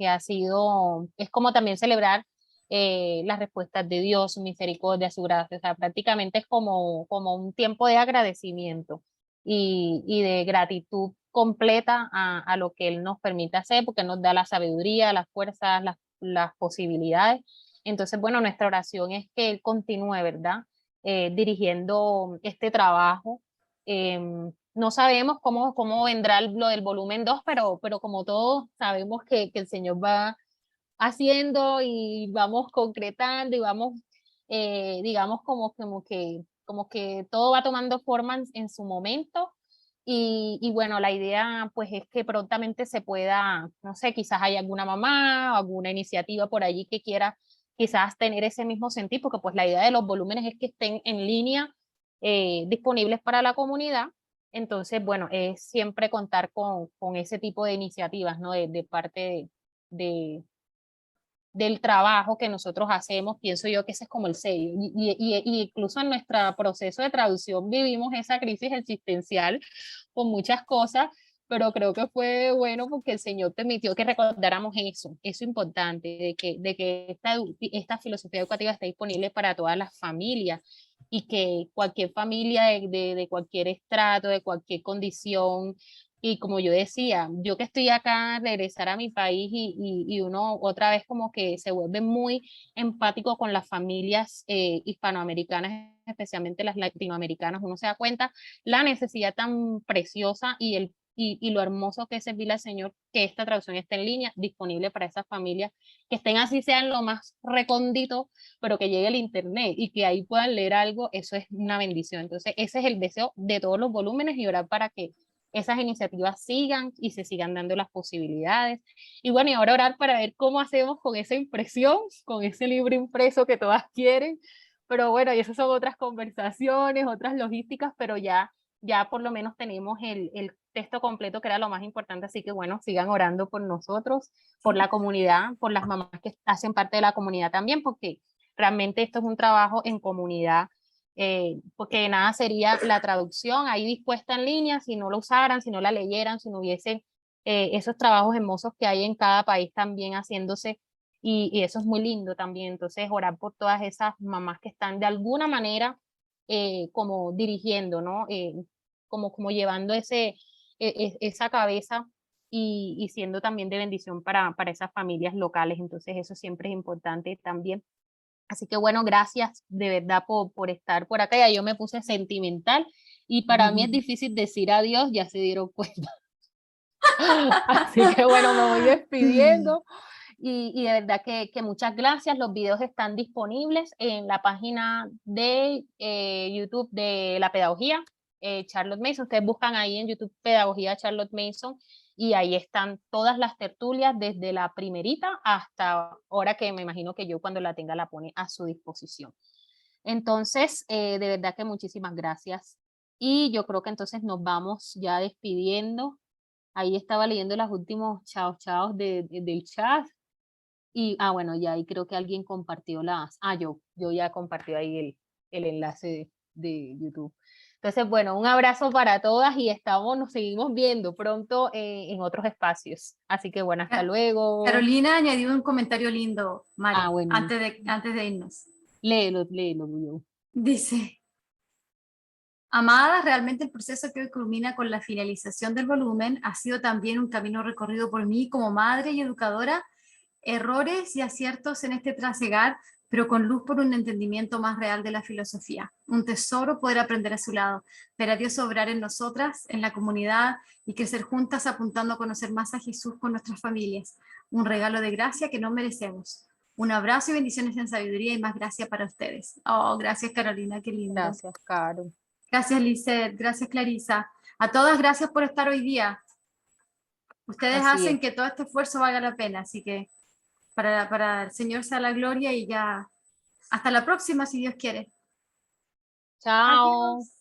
ha sido, es como también celebrar las respuestas de Dios, su misericordia, su gracia, o sea, prácticamente es como un tiempo de agradecimiento y de gratitud completa a lo que Él nos permite hacer, porque nos da la sabiduría, las fuerzas, las posibilidades. Entonces, bueno, nuestra oración es que Él continúe, ¿verdad? Dirigiendo este trabajo. No sabemos cómo vendrá lo del volumen 2, pero como todos sabemos que el Señor va haciendo y vamos concretando y vamos, digamos, como que todo va tomando forma en su momento. Y bueno, la idea pues es que prontamente se pueda, no sé, quizás hay alguna mamá o alguna iniciativa por allí que quiera quizás tener ese mismo sentir, porque pues la idea de los volúmenes es que estén en línea, disponibles para la comunidad. Entonces, bueno, es siempre contar con ese tipo de iniciativas, ¿no? De parte de, del trabajo que nosotros hacemos, pienso yo que ese es como el sello. Y incluso en nuestro proceso de traducción vivimos esa crisis existencial con muchas cosas, pero creo que fue bueno porque el Señor permitió que recordáramos eso importante, de que esta filosofía educativa está disponible para todas las familias y que cualquier familia de cualquier estrato, de cualquier condición, y como yo decía, yo que estoy acá, regresar a mi país y uno otra vez como que se vuelve muy empático con las familias hispanoamericanas, especialmente las latinoamericanas, uno se da cuenta la necesidad tan preciosa y lo hermoso que es servirle al Señor que esta traducción esté en línea, disponible para esas familias que estén así, sean lo más recóndito, pero que llegue el internet y que ahí puedan leer algo, eso es una bendición. Entonces, ese es el deseo de todos los volúmenes y orar para que esas iniciativas sigan y se sigan dando las posibilidades. Y bueno, y ahora orar para ver cómo hacemos con esa impresión, con ese libro impreso que todas quieren. Pero bueno, y esas son otras conversaciones, otras logísticas, pero ya por lo menos tenemos el texto completo, que era lo más importante. Así que bueno, sigan orando por nosotros, por la comunidad, por las mamás que hacen parte de la comunidad también, porque realmente esto es un trabajo en comunidad, porque de nada sería la traducción ahí dispuesta en línea si no lo usaran, si no la leyeran, si no hubiese esos trabajos hermosos que hay en cada país también haciéndose, y eso es muy lindo también. Entonces, orar por todas esas mamás que están de alguna manera como dirigiendo, ¿no? Como llevando esa cabeza y siendo también de bendición para esas familias locales. Entonces, eso siempre es importante también. Así que bueno, gracias de verdad por estar por acá. Ya yo me puse sentimental y para mí es difícil decir adiós, ya se dieron cuenta. Así que bueno, me voy despidiendo y de verdad que muchas gracias. Los videos están disponibles en la página de YouTube de la pedagogía, Charlotte Mason. Ustedes buscan ahí en YouTube Pedagogía Charlotte Mason y ahí están todas las tertulias desde la primerita hasta ahora, que me imagino que yo cuando la tenga la pone a su disposición. Entonces, de verdad que muchísimas gracias. Y yo creo que entonces nos vamos ya despidiendo. Ahí estaba leyendo los últimos chaos del chat. Y, bueno, ya ahí creo que alguien compartió yo ya compartí ahí el enlace de YouTube. Entonces, bueno, un abrazo para todas y nos seguimos viendo pronto en otros espacios. Así que bueno, hasta luego. Carolina añadió un comentario lindo, Mari, Bueno. antes de irnos. Léelo, yo. Dice: amadas, realmente el proceso que hoy culmina con la finalización del volumen ha sido también un camino recorrido por mí como madre y educadora, errores y aciertos en este trasegar, pero con luz por un entendimiento más real de la filosofía. Un tesoro poder aprender a su lado, ver a Dios obrar en nosotras, en la comunidad y crecer juntas apuntando a conocer más a Jesús con nuestras familias. Un regalo de gracia que no merecemos. Un abrazo y bendiciones en sabiduría y más gracia para ustedes. Oh, gracias Carolina, qué lindo. Gracias, Caro. Gracias, Lizeth. Gracias, Clarisa. A todas, gracias por estar hoy día. Ustedes hacen que todo este esfuerzo valga la pena, así que para el Señor sea la gloria y ya hasta la próxima, si Dios quiere. Chao. Adiós.